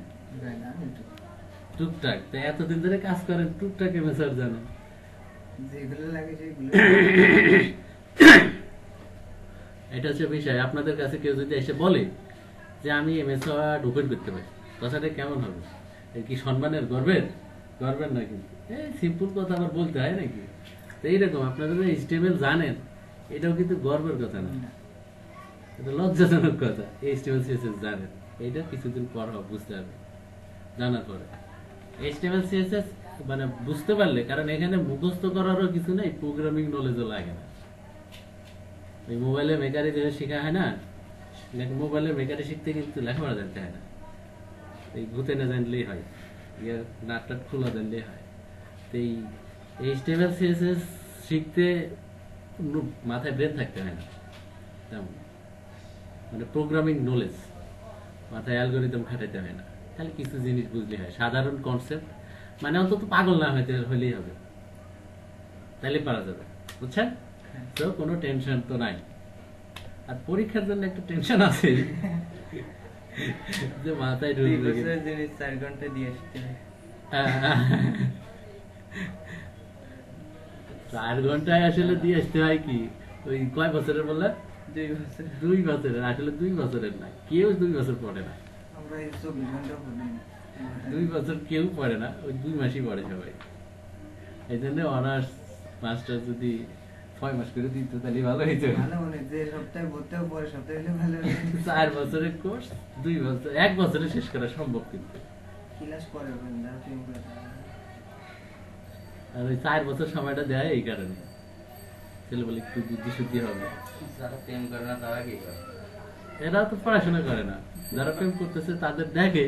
টুকটাক, তো এতদিন ধরে কাজ করেন, টুকটাক MS ওয়ার্ড জানেন। যেগুলো লাগে সেগুলো। এটা হচ্ছে বিষয়। আপনাদের কাছে কেউ যদি এসে বলে যে আমি MS ওয়ার্ড ওপেন করতে পারি, কথাটা কেমন হবে? এর কি সম্মানের, গর্বের? গর্বের না, কিন্তু এই সিম্পল কথা আবার বলতে হয় নাকি? তো এইরকম আপনারা যদি HTML জানেন, এটাও কিন্তু গর্বের কথা না, এটা লজ্জাজনক কথা। HTML CSS জানেন, এটা কিছুদিন পর বুঝতে হবে, জানার পরে। HTML CSS মানে বুঝতে পারলে, কারণ এখানে মুখস্থ করারও কিছু নাই, প্রোগ্রামিং নলেজও লাগে না। ওই মোবাইলে মেকারি যেটা শেখা হয় না, মোবাইলে মেকারি শিখতে কিন্তু লেখাপড়া জানতে হয় না, এই ভূতে না জানলেই হয়, ইয়ে নাটটাট খোলা জানলেই হয়। তো এই HTML CSS শিখতে মাথায় ব্রেন থাকতে হয় না তেমন, মানে প্রোগ্রামিং নলেজ, মাথায় অ্যালগরিদম খাটাইতে হয় না, তাহলে কিছু জিনিস বুঝলে হয়, সাধারণ কনসেপ্ট, মানে অন্তত পাগল না হইতে হলেই হবে, তাহলে পারা যাবে। বুঝছেন? তো কোনো টেনশন তো নাই। আর পরীক্ষার জন্য একটা টেনশন আছে যে মাথায় ঢুকবে, জিনিস 4 ঘন্টা দিয়ে আসতে হয়। 4 ঘন্টায় আসলে দিয়ে আসতে হয় কি? ওই কয় বছরের বললেন? 2 বছর। 2 বছরের, আসলে 2 বছরের না, কেউ 2 বছর পড়ে না। আমরা এই 24 ঘন্টা পড়ি। 2 বছর কেউ পড়ে না, ওই 2 মাসই পড়ে সবাই। এই জন্য অনার্স মাস্টার যদি 6 মাস করে দিত তাহলে ভালো হইতো। ভালো, মানে যে সপ্তাহে পড়তেও পরে সপ্তাহে হলে ভালো। 4 বছরের কোর্স 2 বছর, 1 বছরে শেষ করা সম্ভব কিন্তু। ক্লাস করে না, প্রেম করে। আর ওই 4 বছর সময়টা দেয় এই কারণে, ছেলে বলে একটু বুদ্ধি শুদ্ধি হবে। যারা প্রেম করে না তারা কি করে? এরা তো পড়াশোনা করে না, যারা প্রেম করতেছে তাদের দেখে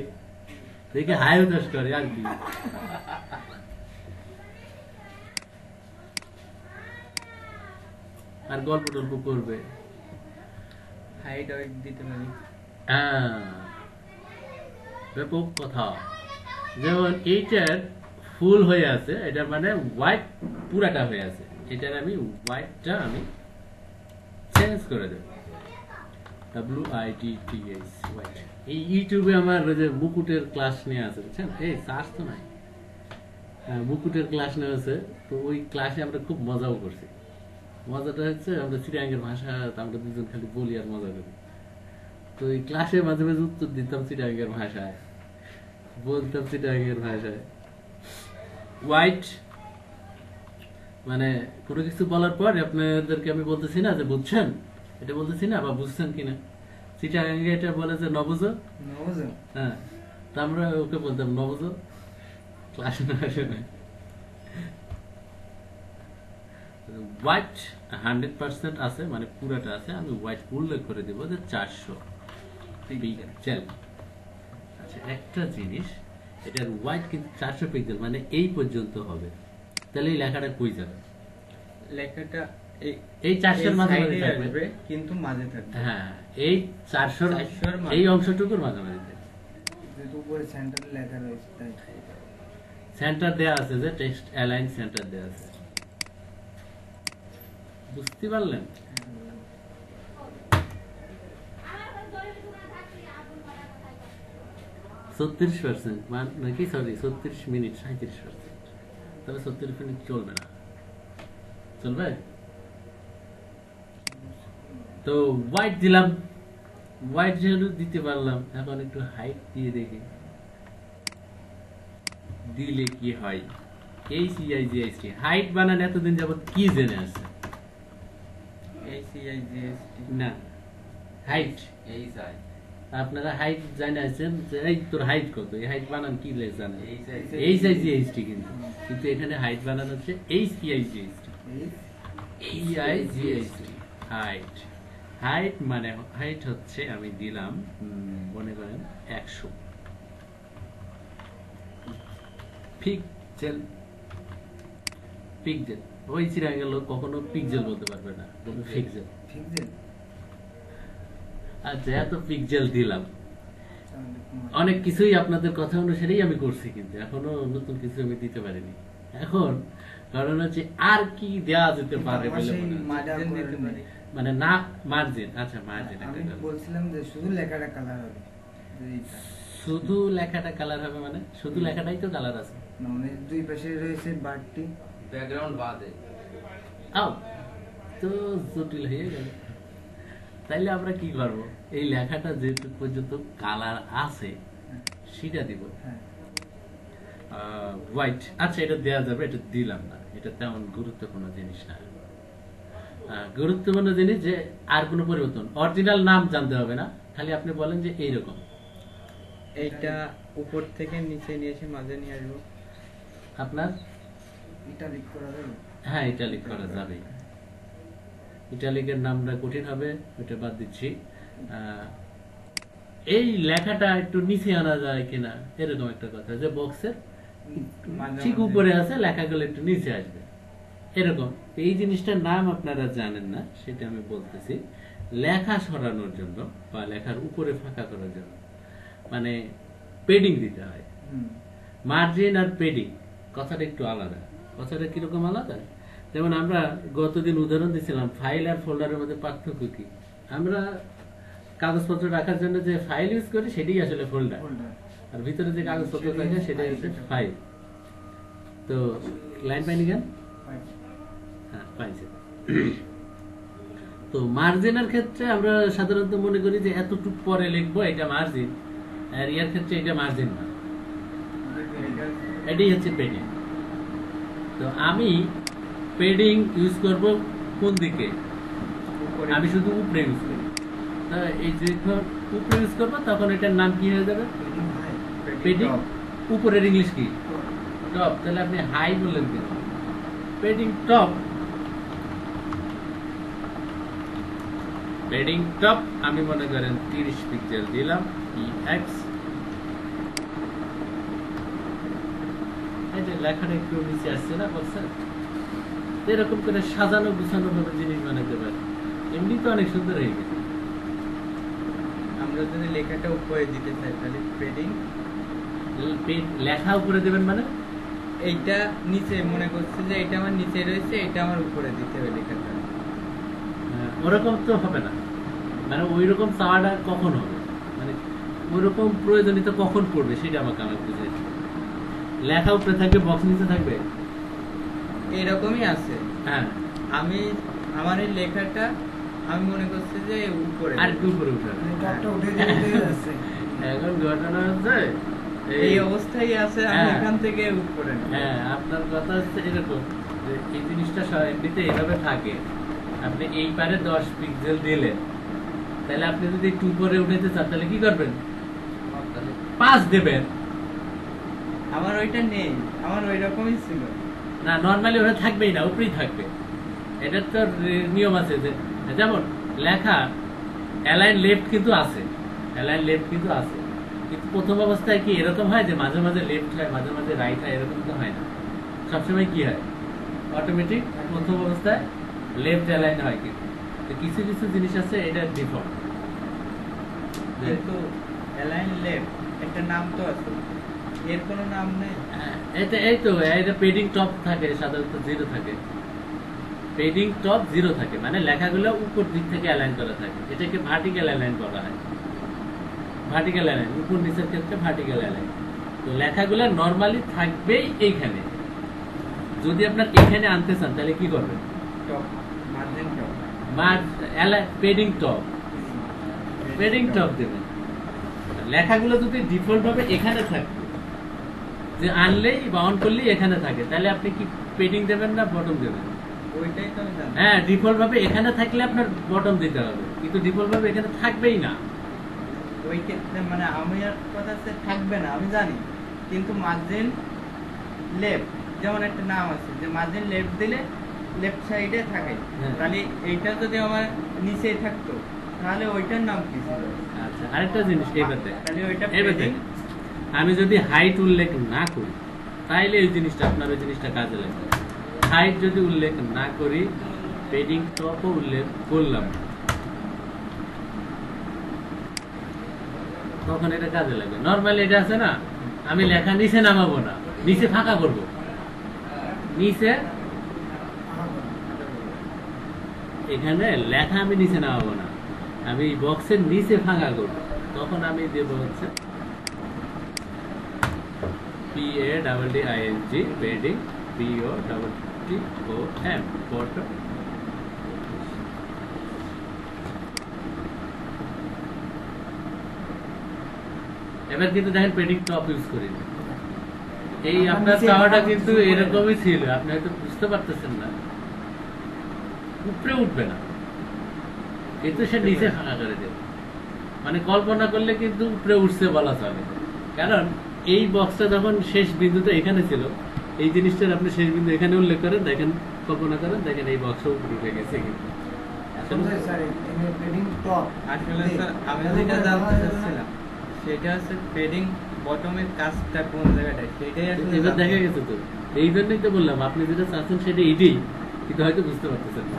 দেখে হাই উদাস করে আর কি। আর গল্প টল্প করবে, হাইড ওয়েট দিতে পারি। ব্যাপক কথা। যেমন এইটার ফুল হয়ে আছে, এটা মানে হোয়াইট পুরাটা হয়ে আছে, এটার আমি হোয়াইটটা আমি চেঞ্জ করে দেব, WITTH, হোয়াইট। এই ইউটিউবে আমার ওই যে মুকুটের ক্লাস নিয়ে আছে, বুঝছেন? এই সার্চ তো নাই, মুকুটের ক্লাস নেওয়া আছে, তো ওই ক্লাসে আমরা খুব মজাও করছি। মজাটা হচ্ছে আমরা চিটাঙ্গের ভাষা আমরা দুজন খালি বলি আর মজা করি। তো এই ক্লাসে মাঝে মাঝে উত্তর দিতাম চিটাঙ্গের ভাষায়, বলতাম চিটাঙ্গের ভাষায়। হোয়াইট মানে কোনো কিছু বলার পর আপনাদেরকে আমি বলতেছি না যে বুঝছেন, এটা বলতেছি না বা বুঝছেন কিনা। চিটাঙ্গে এটা বলে যে নবুঝ, হ্যাঁ, তা আমরা ওকে বলতাম নবুঝ, ক্লাসে না আসে না। হোয়াইট 100% আছে, মানে পুরাটা আছে, আমি হোয়াইট উল্লেখ করে দেবো যে 400 পিক্সেল। আচ্ছা, একটা জিনিস, এটার হোয়াইট কিন্তু 400 পিক্সেল, মানে এই পর্যন্ত হবে। তাহলে এই লেখাটা কই যাবে? লেখাটা এই 400 এর মাঝে মাঝে সাইডে থাকবে, আসবে, কিন্তু মাঝে থাকবে। হ্যাঁ, এই 400 400 এর মাঝে। এই অংশটুকুর মাঝে মাঝে থাকবে। যেহেতু উপরে সেন্টারে লেখা রয়েছে তাই সেন্টার দেয়া আছে, যে টেক্সট অ্যালাইন সেন্টার দেয়া আছে, বুঝতে পারলেন? %, নাকি সরি 36 মিনিট 37%, তবে 36 মিনিট চলবে না, চলবে? তো হোয়াইট দিলাম, হোয়াইট যেহেতু দিতে পারলাম, এখন একটু হাইট দিয়ে দেখি দিলে কি হয়। HEIGHT হাইট বানান এতদিন যাবত কি জেনে আছে? HEIGHT না, হাইট। আপনারা হাইট জানে আছেন যে এই তোর হাইট কত, এই হাইট বানান কি জানেন? HIGHT, কিন্তু এখানে হাইট বানান হচ্ছে HEIGHT। হাইট, হাইট মানে হাইট হচ্ছে, আমি দিলাম মনে করেন 100 পিক্সেল। পিক্সেল ওই চিরা গেল, কখনো পিক্সেল বলতে পারবে না, বলবে পিক্সেল। আচ্ছা, এত পিক্সেল দিলাম, অনেক কিছুই আপনাদের কথা অনুসারেই আমি করছি, কিন্তু এখনো নতুন কিছু আমি দিতে পারিনি। এখন কারণ হচ্ছে আর কি দেওয়া যেতে পারে বলে মনে হয়। মানে না মার্জিন, আচ্ছা মার্জিন আমি বলছিলাম যে শুধু লেখাটা কালার হবে। শুধু লেখাটা কালার হবে মানে শুধু লেখাটাই তো কালার আছে, মানে দুই পাশে রয়েছে বারটি ব্যাকগ্রাউন্ড বাদে। আও তো জটিল হয়ে গেল। তাইলে আমরা কি করব? এই লেখাটা যেটুকু পর্যন্ত কালার আছে সেটা দিব, হোয়াইট। আচ্ছা, এটা দেওয়া যাবে, এটা দিলাম না, এটা তেমন গুরুত্বপূর্ণ জিনিস না। গুরুত্বপূর্ণ জিনিস যে আর কোনো পরিবর্তন, অরিজিনাল নাম জানতে হবে না, খালি আপনি বলেন যে এইরকম। এইটা উপর থেকে নিচে নিয়ে এসে মাঝে নিয়ে আসবো। আপনার ইটালিক করা যাবে? হ্যাঁ, ইটালিক করা যাবে। ইটালিকের নামটা কঠিন হবে, ওটা বাদ দিচ্ছি। এই লেখাটা একটু নিচে আনা যায় কিনা, এরকম একটা কথা, যে বক্সের ঠিক উপরে আছে, লেখাগুলো একটু নিচে আসবে, এরকম। এই জিনিসটার নাম আপনারা জানেন না, সেটা আমি বলতেছি। লেখা সরানোর জন্য বা লেখার উপরে ফাঁকা করার জন্য মানে পেডিং দিতে হয়। মার্জিন আর পেডিং কথাটা একটু আলাদা। কথাটা কিরকম আলাদা? যেমন আমরা গতদিন উদাহরণ দিয়েছিলাম, ফাইল আর ফোল্ডারের মধ্যে পার্থক্য কি। আমরা কাগজপত্র রাখার জন্য যে ফাইল ইউজ করি সেটাই আসলে ফোল্ডার, আর ভিতরে যে কাগজপত্র থাকে সেটাই হচ্ছে ফাইল। তো লাইন পাইনি কেন? হ্যাঁ, পাইছে। তো মার্জিনের ক্ষেত্রে আমরা সাধারণত মনে করি যে এতটুকু পরে লিখবো এটা মার্জিন, আর ইয়ার ক্ষেত্রে এটা মার্জিন না, এটাই হচ্ছে পেডিং। তো আমি পেডিং ইউজ করব কোন দিকে? আমি শুধু উপরে ইউজ করি। এই যখন উপরে ইউজ করবো তখন এটার নাম কি হয়ে যাবে? পেডিং। উপরের ইংলিশ কি? টপ। তাহলে আপনি হাই বললেন কেন? Padding top. পেডিং টপ আমি মনে করেন 30 পিক্সেল দিলাম, EX। এই যে লেখাটা একটু নিচে আসছে না, বলছেন? এরকম করে সাজানো গুছানো ভাবে জিনিস বানাতে পারে, এমনি তো অনেক সুন্দর হয়ে গেছে। আমরা যদি লেখাটা উপরে দিতে চাই তাহলে পেডিং, লেখা উপরে দেবেন মানে এইটা নিচে, মনে করছে যে এটা আমার নিচে রয়েছে, এটা আমার উপরে দিতে হবে লেখাটা। ওরকম তো হবে না, মানে ওই রকম চাওয়াটা কখন হবে, মানে ওইরকম প্রয়োজনীয়তা কখন পড়বে সেটা আমাকে বুঝে। লেখা উপরে থাকবে, বক্স নিচে থাকবে, এরকমই আছে। হ্যাঁ, আমি আমার এই লেখাটা আমি মনে করছি যে উপরে আর একটু উপরে উঠে মানে টপটা উঠে যেতে যাচ্ছে। এখন ঘটনা হচ্ছে এই অবস্থায় আছে, আমি হ্যাঁ। এখান থেকে উপরে নেব। হ্যাঁ, আপনার কথা হচ্ছে এরকম যে এই জিনিসটা এমনিতে এইভাবে থাকে। আপনি এই পারে 10 পিক্সেল দিলেন, তাহলে আপনি যদি একটু উপরে উঠাতে চান তাহলে কি করবেন? 5 দেবেন। আমার ওইটা নেই, আমার ওই রকমই ছিল। না, নরমালি ওটা থাকবেই না, উপরেই থাকবে। এটার তো নিয়ম আছে যে যেমন লেখা অ্যালাইন লেফট কিন্তু আছে, অ্যালাইন লেফট কিন্তু আছে, কিন্তু প্রথম অবস্থায় কি এরকম হয় যে মাঝে মাঝে লেফট হয়, মাঝে মাঝে রাইট হয়, এরকম তো হয় না। সবসময় কি হয়? অটোমেটিক প্রথম অবস্থায় লেফট অ্যালাইন হয়। কিন্তু তো কিছু কিছু জিনিস আছে এটা ডিফল্ট। কিন্তু অ্যালাইন লেফট একটা নাম তো আছে, এর কোনো নাম নেই। এটা এই তো এটা পেডিং টপ থাকে, সাধারণত 0 থাকে। পেডিং টপ 0 থাকে মানে লেখাগুলো উপর দিক থেকে অ্যালাইন করা থাকে। এটাকে ভার্টিক্যাল অ্যালাইন বলা হয়। ভার্টিক্যাল অ্যালাইন, উপর নিচের ক্ষেত্রে ভার্টিক্যাল অ্যালাইন। তো লেখাগুলো নরমালি থাকবেই এইখানে। যদি আপনার এখানে আনতে চান তাহলে কি করবেন? Top, margin top, padding top, padding top দেবেন। লেখাগুলো যদি ডিফল্ট ভাবে এখানে থাকে, যে আনলেই বা অন করলেই এখানে থাকে, তাহলে আপনি কি পেডিং দেবেন না বটম দেবেন? ওইটাই তো আমি জানি। হ্যাঁ, ডিফল্ট ভাবে এখানে থাকলে আপনার বটম দিতে হবে, কিন্তু ডিফল্ট ভাবে এখানে থাকবেই না। ওই ক্ষেত্রে মানে আমি আর কথা হচ্ছে থাকবে না, আমি জানি, কিন্তু মার্জিন লেফট যেমন একটা নাম আছে যে মার্জিন লেফট দিলে লেফট সাইডে থাকে। হ্যাঁ। তাহলে এইটা যদি আমার নিচেই থাকতো তাহলে ওইটার নাম কি ছিল? আচ্ছা, আরেকটা জিনিস এইবারে তাহলে ওইটা এইবারে পেডিং। আমি যদি হাইট উল্লেখ না করি তাইলে এই জিনিসটা আপনার ওই জিনিসটা কাজে লাগবে। হাইট যদি উল্লেখ না করি, পেডিং টপও উল্লেখ করলাম, তখন এটা কাজে লাগবে। নরমালি এটা আছে না, আমি লেখা নিচে নামাবো না, নিচে ফাঁকা করব, নিচে এখানে লেখা আমি নিচে নামাবো না, আমি বক্সের নিচে ফাঁকা করব। তখন আমি দেব হচ্ছে PADDING পেডিং, BOTTOM বটম। এবার কিন্তু দেখেন পেডিং টপ ইউজ করি না। এই আপনার চাওয়াটা কিন্তু এরকমই ছিল, আপনি হয়তো বুঝতে পারতেছেন না। উপরে উঠবে না, কিন্তু সে নিচে ফাঁকা করে দেবে। মানে কল্পনা করলে কিন্তু উপরে উঠছে বলা চলে, কারণ এই বক্সটা যখন শেষ বিন্দুটা এখানে ছিল, এই জিনিসটার আপনি শেষ বিন্দু এখানে উল্লেখ করেন, দেখেন, কল্পনা করেন, দেখেন এই বক্সটা উপরে উঠে গেছে। কিন্তু স্যার এখানে পেডিং টপ আসলে স্যার আমি যেটা জানতে চাচ্ছিলাম সেটা হচ্ছে পেডিং বটমের কাজটা কোন জায়গাটায়, সেটাই আসলে এবার দেখা গেছে তো, এই জন্যই তো বললাম আপনি যেটা চাচ্ছেন সেটা এটাই, কিন্তু হয়তো বুঝতে পারতেছেন না।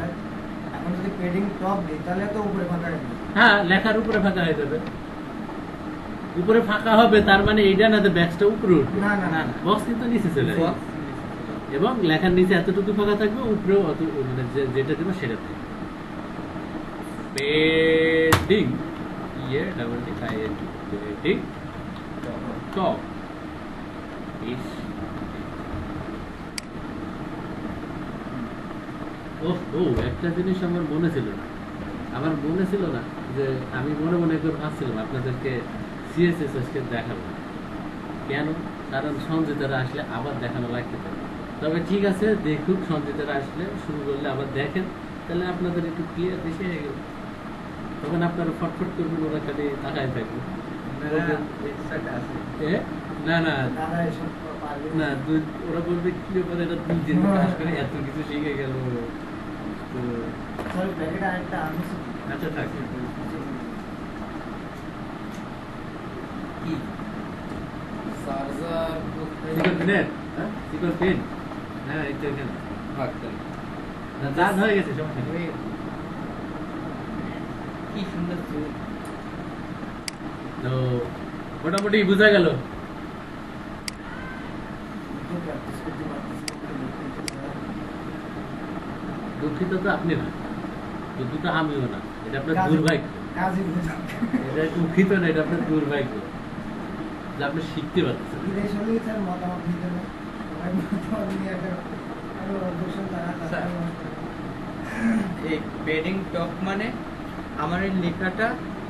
এখন যদি পেডিং টপ দিই তাহলে তো উপরে ফাঁকা যাবে। হ্যাঁ, লেখার উপরে ফাঁকা হয়ে যাবে। উপরে ফাঁকা হবে তার মানে এইটা না যে ব্যাক্সটা উপরে উঠবে, না, না, না। বক্স কিন্তু নিচে চলে যাবে। Box এবং লেখার নিচে এতটুকু ফাঁকা থাকবে, উপরেও মানে যেটা দেবো সেটা থাকবে। Padding, padding top. একটা জিনিস আমার মনে ছিল না, যে আমি মনে মনে করে ভাবছিলাম আপনাদেরকে CSS আজকে দেখাবো। কেন? কারণ সঞ্জিতারা আসলে আবার দেখানো লাগতে পারে। তবে ঠিক আছে, দেখুক, সঞ্জিতারা আসলে শুরু করলে আবার দেখেন, তাহলে আপনাদের একটু ক্লিয়ার দিশে হয়ে গেল। তখন আপনারা ফটফট করবেন, ওরা খালি তাকায় থাকবে। না না দাদা এসব পারবে না, ওরা বলবে কি ব্যাপারে, এটা 2 দিন কাজ করে এত কিছু শিখে গেল। তো সরি প্যাকেট আরেকটা আমি আচ্ছা, থাক। কি সিকল পেন, হ্যাঁ, সিকল পেন, হ্যাঁ, এটা এখানে না, দাঁত হয়ে গেছে, সমস্যা নেই। কি সুন্দর চুল। তো মোটামুটি বোঝা গেল। প্র্যাকটিস করতে পারতেছি না। দুঃখিত তো আপনি না, দুঃখিত আমিও না, এটা আপনার কাজে- দুর্ভাগ্য। কাজে বুঝা এটা দুঃখিত না, এটা আপনার দুর্ভাগ্য যে আপনি শিখতে পারতেছেন। বিদেশ হলেই স্যার মতামত দিতে হবে। সবাই মতামত নিয়ে একটা আরো অবজেকশন তারা স্যার। এই পেডিং টপ মানে আমার এই লেখাটা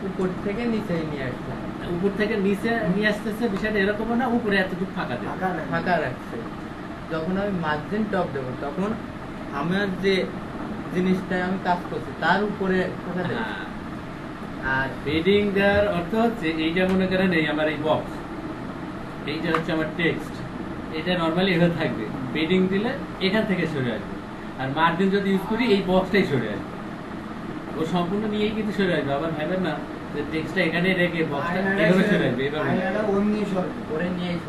উপর থেকে নিচে নিয়ে আসছে, উপর থেকে নিচে নিয়ে আসতেছে, বিষয়টা এরকম না উপরে এতটুকু ফাঁকা দেবে। ফাঁকা রাখছে। যখন আমি মার্জিন টপ দেবো তখন আমার যে জিনিসটা আমি কাজ করছি তার উপরে ফাঁকা দেবে। হ্যাঁ। আর পেডিং দেওয়ার অর্থ হচ্ছে এইটা মনে করেন এই আমার এই বক্স, এইটা হচ্ছে আমার টেক্সট, এটা নর্মালি এভাবে থাকবে। পেডিং দিলে এখান থেকে সরে আসবে, আর মার্জিন যদি ইউজ করি এই বক্সটাই সরে আসবে। ও সম্পূর্ণ নিয়েই কিন্তু সরে আসবে, আবার ভাবেন না যে টেক্সটটা এখানে রেখে বক্সটা এভাবে সরে আসবে, এভাবে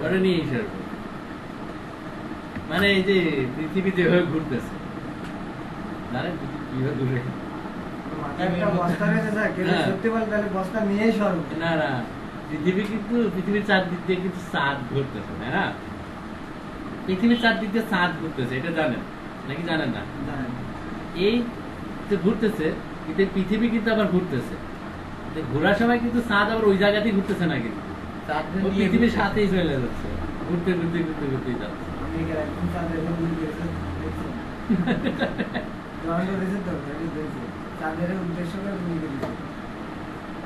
ওরা নিয়েই সরবে। মানে এই যে পৃথিবী যেভাবে ঘুরতেছে, জানেন কিভাবে ঘুরে? না না, পৃথিবী কিন্তু পৃথিবীর চারদিক দিয়ে কিন্তু চাঁদ ঘুরতেছে, তাই না? পৃথিবীর চারদিক দিয়ে চাঁদ ঘুরতেছে, এটা জানেন নাকি জানেন না? এই যে ঘুরতেছে, কিন্তু পৃথিবী কিন্তু আবার ঘুরতেছে। ঘোরার সময় কিন্তু চাঁদ আবার ওই জায়গাতেই ঘুরতেছে না, কিন্তু পৃথিবীর সাথেই চলে যাচ্ছে, ঘুরতে ঘুরতে ঘুরতে ঘুরতেই যাচ্ছে।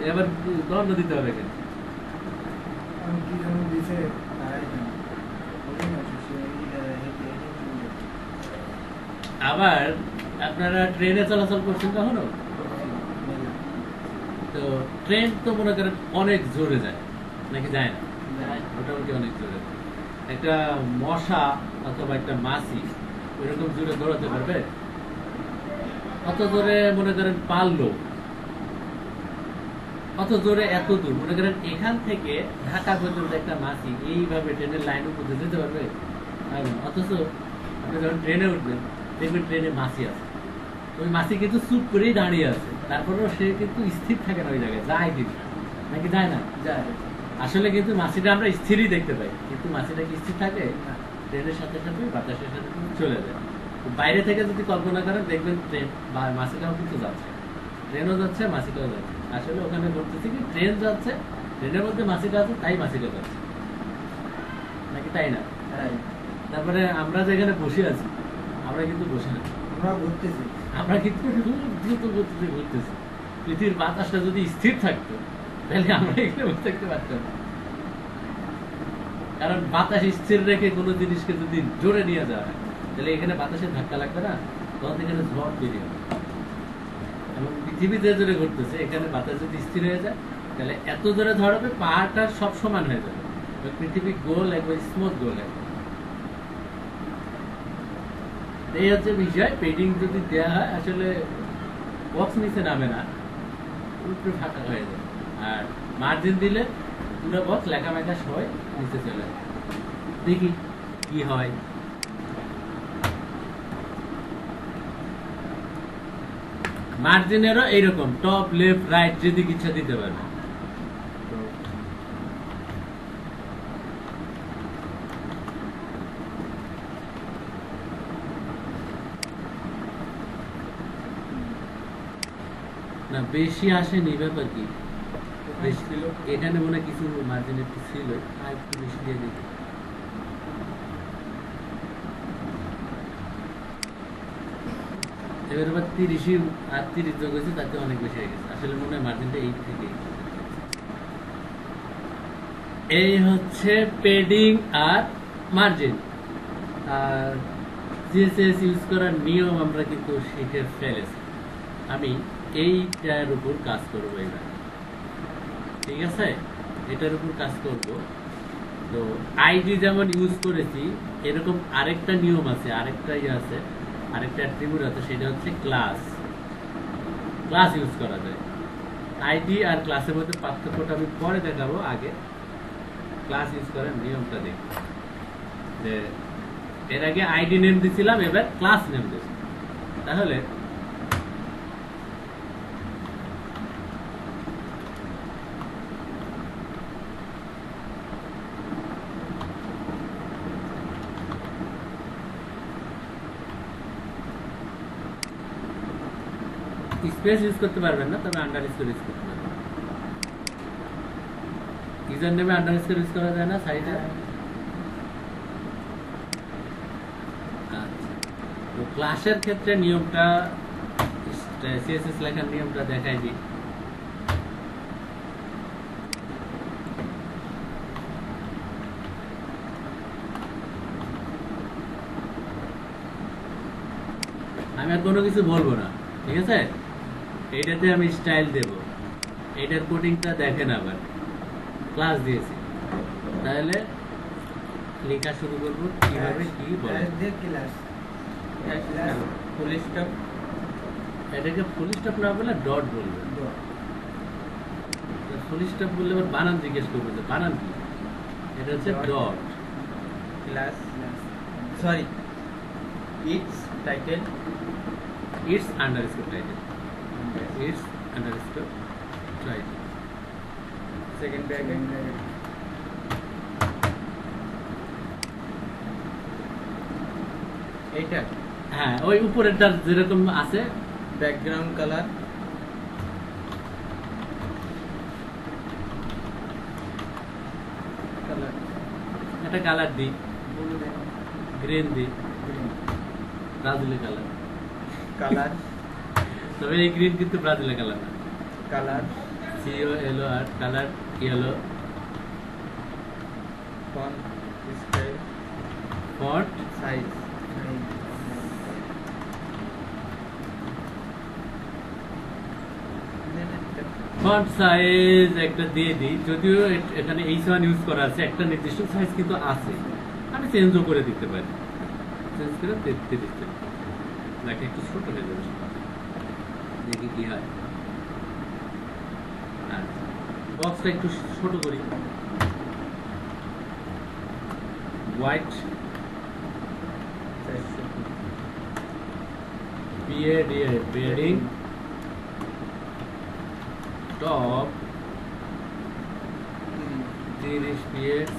এবার দণ্ড দিতে হবে কিন্তু। আবার আপনারা ট্রেনে চলাচল করছেন কখনো? তো ট্রেন তো মনে করেন অনেক জোরে যায়, নাকি যায় না? মোটামুটি অনেক জোরে। একটা মশা অথবা একটা মাছি ওইরকম জোরে দৌড়াতে পারবে? অত জোরে মনে করেন পারলো, অত জোরে এত দূর মনে করেন এখান থেকে ঢাকা পর্যন্ত একটা মাছি এইভাবে ট্রেনের লাইন উপর যেতে পারবে? অথচ আপনি যখন ট্রেনে উঠবেন দেখবেন ট্রেনে মাছি আছে, ওই মাছি কিন্তু চুপ করেই দাঁড়িয়ে আছে, তারপরেও সে কিন্তু স্থির থাকে না ওই জায়গায়, যায় কিন্তু, নাকি যায় না? যায়। আসলে কিন্তু মাছিটা আমরা স্থিরই দেখতে পাই, কিন্তু মাছিটা কি স্থির থাকে? ট্রেনের সাথে সাথে বাতাসের সাথে চলে যায়। বাইরে থেকে যদি কল্পনা করেন দেখবেন ট্রেন বা মাছিটাও কিন্তু যাচ্ছে, ট্রেনও যাচ্ছে মাছিটাও যাচ্ছে। আসলে ওখানে ঘটতেছে কি, ট্রেন যাচ্ছে, ট্রেনের মধ্যে মাছিটা আছে, তাই মাছিটা যাচ্ছে, নাকি তাই না? তারপরে আমরা যেখানে বসে আছি, আমরা কিন্তু বসে না, আমরা কিন্তু দ্রুত গতিতে ঘুরতেছি। পৃথিবীর বাতাসটা যদি স্থির থাকতো তাহলে আমরা এখানে বসে থাকতে পারতাম, কারণ বাতাস স্থির রেখে কোনো জিনিসকে যদি জোরে নিয়ে যাওয়া হয় তাহলে এখানে বাতাসের ধাক্কা লাগবে না, তখন এখানে ঝড় তৈরি হবে। এবং পৃথিবী যে জোরে ঘুরতেছে, এখানে বাতাস যদি স্থির হয়ে যায় তাহলে এত জোরে ঝড় হবে পাহাড়টা সব সমান হয়ে যাবে, পৃথিবী গোল একবার স্মুথ গোল একবার। এই হচ্ছে বিষয়। পেডিং যদি দেওয়া হয় আসলে বক্স নিচে নামে না, উপরে ফাঁকা হয়ে যায়। আর মার্জিন দিলে পুরো বক্স লেখা মেখা সবাই নিচে চলে যায়। দেখি কি হয়। মার্জিনেরও এইরকম টপ লেফট রাইট যেদিকে ইচ্ছা দিতে পারবে। না বেশি আসেনি, ব্যাপার কি এখানে মনে কিছু মার্জিন একটু ছিল, আর একটু বেশি দিয়ে দিতে। এবার আবার 30 আর 30 যোগ হয়েছে, তাতে অনেক বেশি হয়ে গেছে। আসলে মনে হয় মার্জিনটা এই থেকে। এই হচ্ছে পেডিং আর মার্জিন। আর সিএসএস ইউজ করার নিয়ম আমরা কিন্তু শিখে ফেলেছি। আমি এইটার উপর কাজ করবো এবার, ঠিক আছে? এটার উপর কাজ করব। তো আইডি যেমন ইউজ করেছি, এরকম আরেকটা নিয়ম আছে, আরেকটা আছে, আরেকটা অ্যাট্রিবিউট আছে, সেটা হচ্ছে ক্লাস। ক্লাস ইউজ করা যায়। আইডি আর ক্লাসের মধ্যে পার্থক্যটা আমি পরে দেখাবো, আগে ক্লাস ইউজ করার নিয়মটা দেখি। যে এর আগে আইডি নেম দিছিলাম, এবার ক্লাস নেম দিচ্ছি। তাহলে স্পেস ইউজ করতে পারবেন না, তবে আন্ডারস্কোর ইউজ করতে পারবেন। ইউজার নেমে আন্ডারস্কোর ইউজ করা যায় না সাইডে? আচ্ছা, তো ক্লাসের ক্ষেত্রে নিয়মটা সিএসএস লেখার নিয়মটা দেখাই দিই। আমি আর কোনো কিছু বলবো না, ঠিক আছে? এইটাতে আমি স্টাইল দেব, এইটার কোডিংটা দেখেন, আবার ক্লাস দিয়েছি, তাহলে লেখা শুরু করবো কিভাবে কি বলে। ফুল স্টপ, এটাকে ফুল স্টপ না বলে ডট বলবে। ফুল স্টপ বললে আবার বানান জিজ্ঞেস করবে যে বানান কি, এটা হচ্ছে dot. Class, sorry, it's title, it's underscore title, it's underscore title, second bracket, এইটা হ্যাঁ ওই উপরেরটা যেরকম আছে। ব্যাকগ্রাউন্ড কালার, কালার, একটা কালার দিই, গ্রিন দিই, ব্রাজিলের কালার। কালার, তবে এই গ্রিন কিন্তু ব্রাজিলের কালার না, কালার, COLO আর colour yellow. Font style, font size, font size একটা দিয়ে দিই, যদিও এখানে H1 ইউজ করা আছে, একটা নির্দিষ্ট সাইজ কিন্তু আছে, আমি চেঞ্জও করে দিতে পারি, চেঞ্জ করে দেখতে দিতে নাকি একটু ছোট হয়ে যাবে, দেখি কি হয়। আচ্ছা, বক্সটা একটু ছোট করি, white padding top 30 PS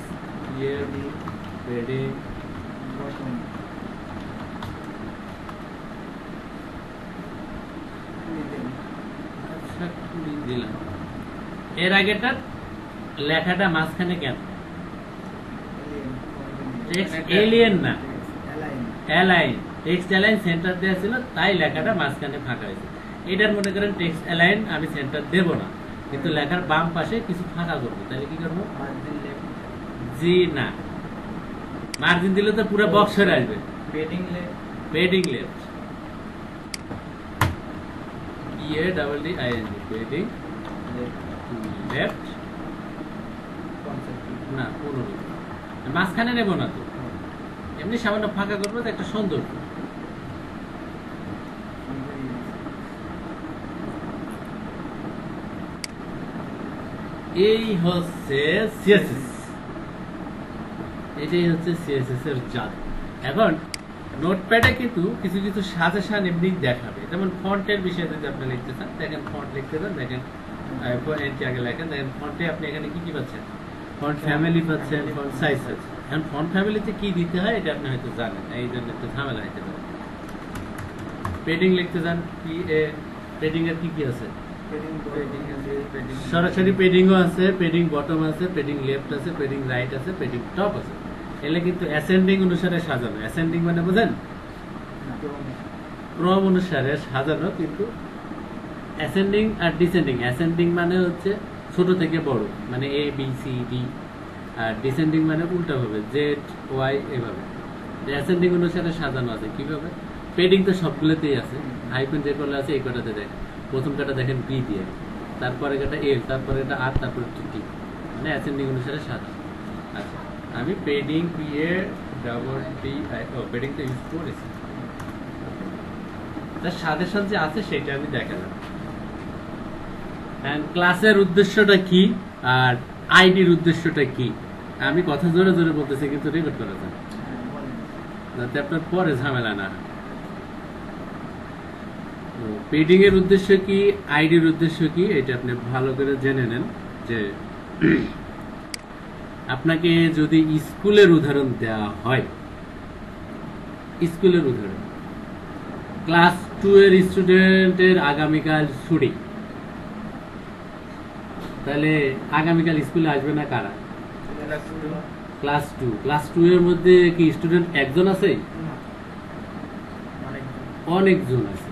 padding bottom, আচ্ছা দিলাম। এর আগেটা লেখাটা মাঝখানে কেন? টেক্সট এলিয়েন না, অ্যালাইন, টেক্সট অ্যালাইন সেন্টার দেওয়া ছিল, তাই লেখাটা মাঝখানে ফাঁকা হয়েছে। এটার মনে করেন টেক্সট অ্যালাইন আমি সেন্টার দেব না, কিন্তু লেখার বাম পাশে কিছু ফাঁকা করবো, তাহলে কি করবো? মার্জিন লেফট, জি না, মার্জিন দিলে তো পুরো বক্স হয়ে আসবে। Padding left, padding left, PADDING, padding left না, 15 মাঝখানে নেব না তো, এমনি সামান্য ফাঁকা করবো, তো একটা সৌন্দর্য। এই হচ্ছে সিএসএস, এটাই হচ্ছে সিএসএস এর জাদু। এখন নোটপ্যাডে কিন্তু কিছু কিছু সাজেশন এমনি দেখাবে, যেমন ফন্টের বিষয়ে যদি আপনি লিখতে চান, দেখেন ফন্ট লিখতে চান, দেখেন আগে লেখেন, দেখেন ফন্টে আপনি এখানে কি কি পাচ্ছেন, ফন্ট ফ্যামিলি পাচ্ছেন, ফন্ট সাইজ পাচ্ছেন। এখন ফন্ট ফ্যামিলিতে কি দিতে হয় এটা আপনি হয়তো জানেন, এই জন্য একটু ঝামেলা হতে পারে। পেডিং লিখতে চান, পেডিং এর কি কি আছে? সরাসরি পেডিংও আছে, পেডিং বটম আছে, পেডিং লেফট আছে, পেডিং রাইট আছে, পেডিং টপ আছে। এগুলো কিন্তু অ্যাসেন্ডিং অনুসারে সাজানো। অ্যাসেন্ডিং মানে বুঝেন, ক্রম অনুসারে সাজানো, কিন্তু অ্যাসেন্ডিং আর ডিসেন্ডিং। অ্যাসেন্ডিং মানে হচ্ছে ছোট থেকে বড়, মানে ABCD, আর ডিসেন্ডিং মানে উল্টা হবে ZY, এভাবে। অ্যাসেন্ডিং অনুসারে সাজানো আছে কিভাবে? পেডিং তো সবগুলোতেই আছে, হাইফেন যে করলে আছে এই কটাতে দেখেন, প্রথম কাটা দেখেন B দিয়ে, তারপরে কাটা L, তারপরে এটা R, তারপরে T, মানে অ্যাসেন্ডিং অনুসারে সাজানো। আচ্ছা, আমি পেডিং PADDI পেডিংটা ইউজ করেছি, তার সাজেশন যে আছে সেটা আমি দেখালাম। ক্লাসের উদ্দেশ্যটা কি আর আইডির উদ্দেশ্যটা কি, আমি কথা জোরে জোরে বলতেছি, কিন্তু রেকর্ড করা যায় যাতে আপনার পরে ঝামেলা না হয়। পেডিং এর উদ্দেশ্য কি, আইডির উদ্দেশ্য কি, এটা আপনি ভালো করে জেনে নেন। যে আপনাকে যদি স্কুলের উদাহরণ দেওয়া হয়, স্কুলের উদাহরণ, ক্লাস 2 এর স্টুডেন্টের আগামীকাল ছুটি, তাহলে আগামীকাল স্কুলে আসবে না কারা? ক্লাস 2। ক্লাস 2 এর মধ্যে কি স্টুডেন্ট একজন আছে? অনেকজন আছে।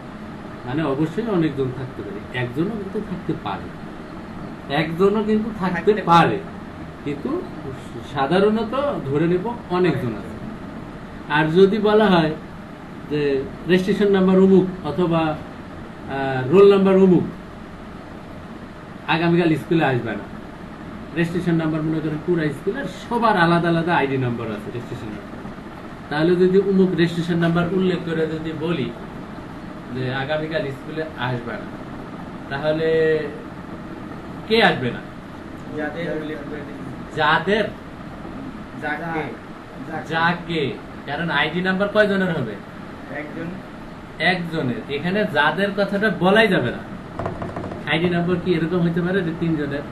মানে অবশ্যই অনেকজন থাকতে পারে, একজনও কিন্তু থাকতে পারে, একজনও কিন্তু থাকতে পারে, কিন্তু সাধারণত ধরে নেব অনেকজন আছে। আর যদি বলা হয় যে রেজিস্ট্রেশন নাম্বার অমুক অথবা রোল নাম্বার অমুক আগামীকাল স্কুলে আসবে না, রেজিস্ট্রেশন নাম্বার মনে করেন পুরা স্কুলের সবার আলাদা আলাদা আইডি নাম্বার আছে রেজিস্ট্রেশন নাম্বার, তাহলে যদি অমুক রেজিস্ট্রেশন নাম্বার উল্লেখ করে যদি বলি যে আগামীকাল স্কুলে আসবে না, তাহলে কে আসবে না? যাদের যাকে, কারণ আইডি নাম্বার কয়জনের হবে? একজনের। এখানে যাদের কথাটা বলাই যাবে না। আইডি নাম্বার কি এরকম হতে পারে যে 3 জনের?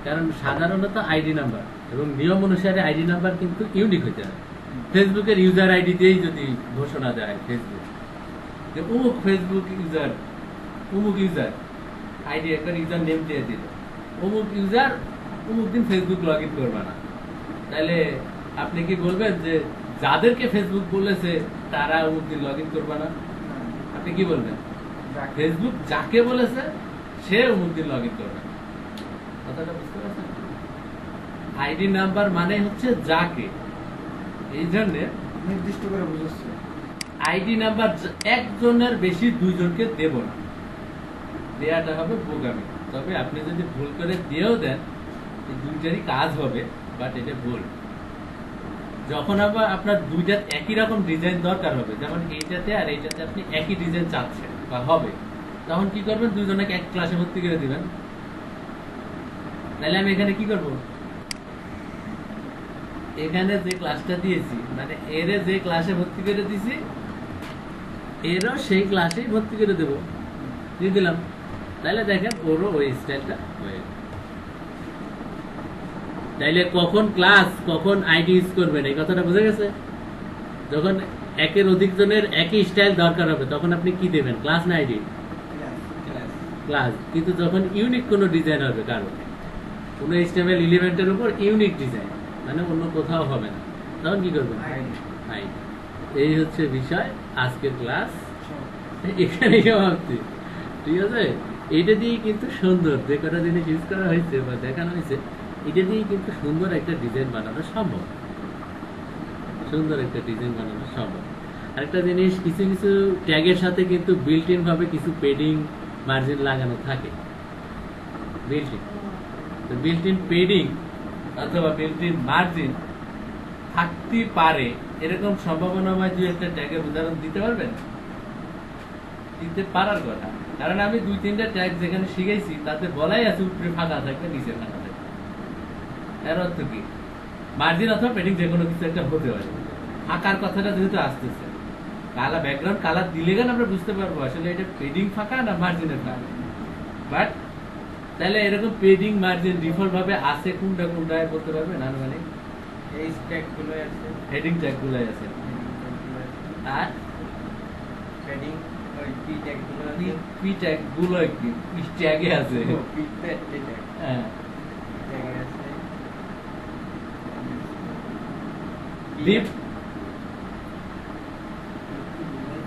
কারণ সাধারণত আইডি নাম্বার এবং নিয়ম অনুসারে আইডি নাম্বার কিন্তু ইউনিক হতে হয়। ফেসবুকের ইউজার আইডি দিয়েই যদি ঘোষণা দেয় ফেসবুক যে অমুক ফেসবুক ইউজার, অমুক ইউজার আইডি একটা ইউজার নেম দিয়ে দিল, অমুক ইউজার অমুক দিন ফেসবুক লগ ইন করবে না, তাহলে আপনি কি বলবেন যে যাদেরকে ফেসবুক বলেছে তারা অমুক দিন লগ ইন করবে না? আপনি কি বলবেন? ফেসবুক যাকে বলেছে সে অমুক দিন লগ ইন করবে। কথাটা বুঝতে পারছেন? আইডি নাম্বার মানে হচ্ছে যাকে, এই জন্য নির্দিষ্ট করে বুঝাচ্ছে। আইডি নাম্বার একজনের বেশি 2 জনকে দেব না, দেয়াটা হবে বোকামি। তবে আপনি যদি ভুল করে দিয়েও দেন এই দুইটারই কাজ হবে, বাট এটা ভুল। যখন আবার আপনার দুইটার একই রকম ডিজাইন দরকার হবে, যেমন এইটাতে আর এইটাতে আপনি একই ডিজাইন চাচ্ছেন বা হবে, তখন কি করবেন? 2 জনকে এক ক্লাসে ভর্তি করে দিবেন। তাহলে আমি এখানে কি করব? এখানে যে ক্লাসটা দিয়েছি মানে এরে যে ক্লাসে ভর্তি করে দিছি এরও সেই ক্লাসেই ভর্তি করে দেবো, দিয়ে দিলাম। তাহলে দেখেন ওরও ওই স্টাইলটা হয়ে গেল। তাইলে কখন ক্লাস কখন আইডি ইউজ করবেন এই কথাটা বুঝে গেছে? যখন একের অধিক জনের একই স্টাইল দরকার হবে তখন আপনি কি দেবেন? ক্লাস না আইডি? ক্লাস। কিন্তু যখন ইউনিক কোনো ডিজাইন হবে, কারণ কোনো HTML এলিমেন্টের উপর ইউনিক ডিজাইন মানে অন্য কোথাও হবে না, তখন কি করবেন? আইডি। এই হচ্ছে বিষয় আজকের ক্লাস, এখানে সমাপ্তি। ঠিক আছে? এইটা দিয়ে কিন্তু সুন্দর যে কটা জিনিস ইউজ করা হয়েছে বা দেখানো হয়েছে, এটা দিয়ে কিন্তু সুন্দর একটা ডিজাইন বানানো সম্ভব, সুন্দর একটা ডিজাইন বানানো সম্ভব। আরেকটা জিনিস, কিছু কিছু ট্যাগের সাথে কিন্তু বিল্ট ইন ভাবে কিছু পেডিং মার্জিন লাগানো থাকে, বিল্ট ইন। তো বিল্ট ইন পেডিং অথবা বিল্ট ইন মার্জিন থাকতে পারে, এরকম সম্ভাবনাময় 2-1টা ট্যাগের উদাহরণ দিতে পারবেন? দিতে পারার কথা, কারণ আমি 2-3টা ট্যাগ যেখানে শিখেছি তাতে বলাই আছে উপরে ফাঁকা থাকবে নিচে ফাঁকা থাকবে। এর অর্থ কি? মার্জিন অথবা পেডিং যে কোনো কিছু একটা হতে পারে। ফাঁকার কথাটা যেহেতু আসতেছে, কালা ব্যাকগ্রাউন্ড কালার দিলে কেন আমরা বুঝতে পারবো আসলে এটা পেডিং ফাঁকা না মার্জিনের ফাঁকা। বাট তাহলে এরকম পেডিং মার্জিন ডিফল্ট ভাবে আছে কোনটা কোনটায় বলতে পারবে না? মানে এই ট্যাগ গুলো আছে, হেডিং ট্যাগ গুলো আছে, আর পেডিং ওই পি ট্যাগ গুলো আছে, পি ট্যাগ গুলো কি পি ট্যাগে আছে? পি ট্যাগ হ্যাঁ, ট্যাগ আছে। ডিপ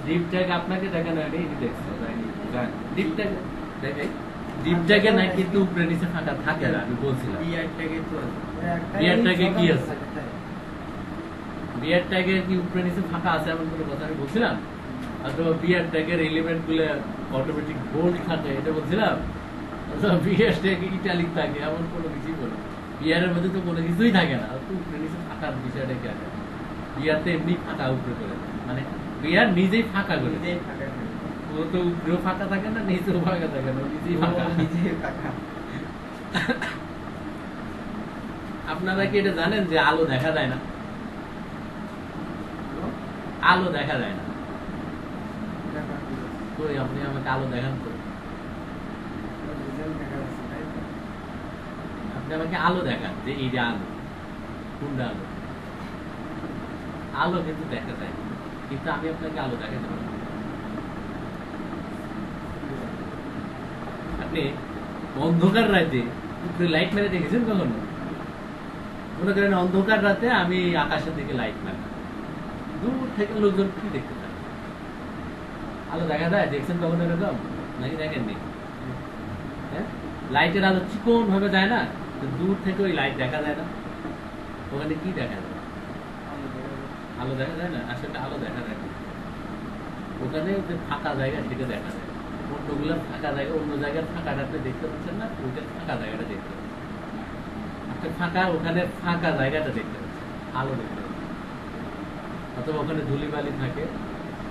ডিপ ট্যাগ আপনাকে দেখানো আগে এটি দেখছো ডিপ ট্যাগ দেখে ডিপ ট্যাগে না কিন্তু উপরে নিচে ফাঁকা থাকে না, আমি বলছিলাম। বিআর ট্যাগে তো আছে, বিআর ট্যাগে কি আছে? বিআর ট্যাগে কি উপরে নিচে ফাঁকা আছে এমন কোনো কথা আমি বলছিলাম? অথবা বিআর ট্যাগের এলিমেন্ট গুলো অটোমেটিক বোল্ড থাকে এটা বলছিলাম? অথবা বিআর ট্যাগে ইটালিক থাকে এমন কোনো কিছুই বলি? বিআর এর মধ্যে তো কোনো কিছুই থাকে না, উপরে নিচে ফাঁকার বিষয়টা কি আছে? বিআরতে এমনি ফাঁকা উপরে করে দেয়, মানে বিআর নিজেই ফাঁকা করে দেয়। ও তো উপরেও ফাঁকা থাকে না নিচেও ফাঁকা থাকে না, নিজেই ফাঁকা। আপনারা কি এটা জানেন যে আলো দেখা যায় না? আলো দেখা যায় না। কই আপনি আমাকে আলো দেখান তো, আপনি আমাকে আলো দেখান যে এইটা আলো, কোনটা আলো? আলো কিন্তু দেখা যায়, কিন্তু আমি আপনাকে আলো দেখাতে পারবো। আপনি অন্ধকার রাতে উপরে লাইট মেরে দেখেছেন কখনো? মনে করেন অন্ধকার রাতে আমি আকাশের দিকে লাইট মারি, দূর থেকে লোকজন কি দেখতে পারে? আলো দেখা যায়? দেখছেন কখনো এরকম নাকি দেখেননি? হ্যাঁ, লাইটের আলো চিকন ভাবে যায় না, তো দূর থেকে ওই লাইট দেখা যায় না, ওখানে কি দেখা যায়? আলো দেখা যায় না, আসলে আলো দেখা যায় না, ওখানে যে ফাঁকা জায়গা সেটা দেখা যায়। অন্যগুলোর ফাঁকা জায়গা, অন্য জায়গার ফাঁকাটা আপনি দেখতে পাচ্ছেন না, ওইটার ফাঁকা জায়গাটা দেখতে পাচ্ছেন। আপনি ফাঁকা, ওখানে ফাঁকা জায়গাটা দেখতে পাচ্ছেন, আলো দেখতে পাচ্ছেন, অথবা ওখানে ধুলিবালি থাকে,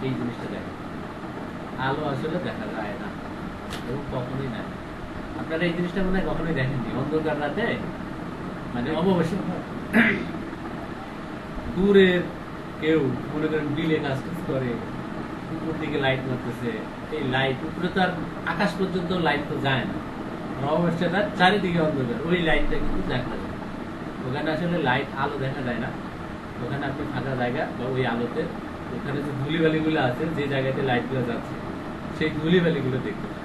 এই জিনিসটা দেখা যায়। আলো আসলে দেখা যায় না এবং কখনোই না। আপনারা এই জিনিসটা মনে হয় কখনোই দেখেননি। অন্ধকার রাতে মানে অবশ্যই দূরে কেউ মনে করেন বিলে কাজ করে, উপর দিকে লাইট মারতেছে, এই লাইট উপরে তো আর আকাশ পর্যন্ত লাইট তো যায় না, অবশ্যই তার চারিদিকে অন্ধকার, ওই লাইটটা কিন্তু দেখা যায়। ওখানে আসলে লাইট আলো দেখা যায় না, ওখানে আপনি ফাঁকা জায়গা বা ওই আলোতে ওখানে যে ধুলিবালিগুলো আছে, যে জায়গাতে লাইট গুলো যাচ্ছে সেই ধুলিবালিগুলো দেখতে পান।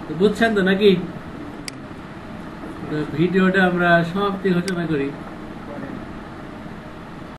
তো বুঝছেন তো নাকি? ভিডিওটা আমরা সমাপ্তি ঘোষণা করি।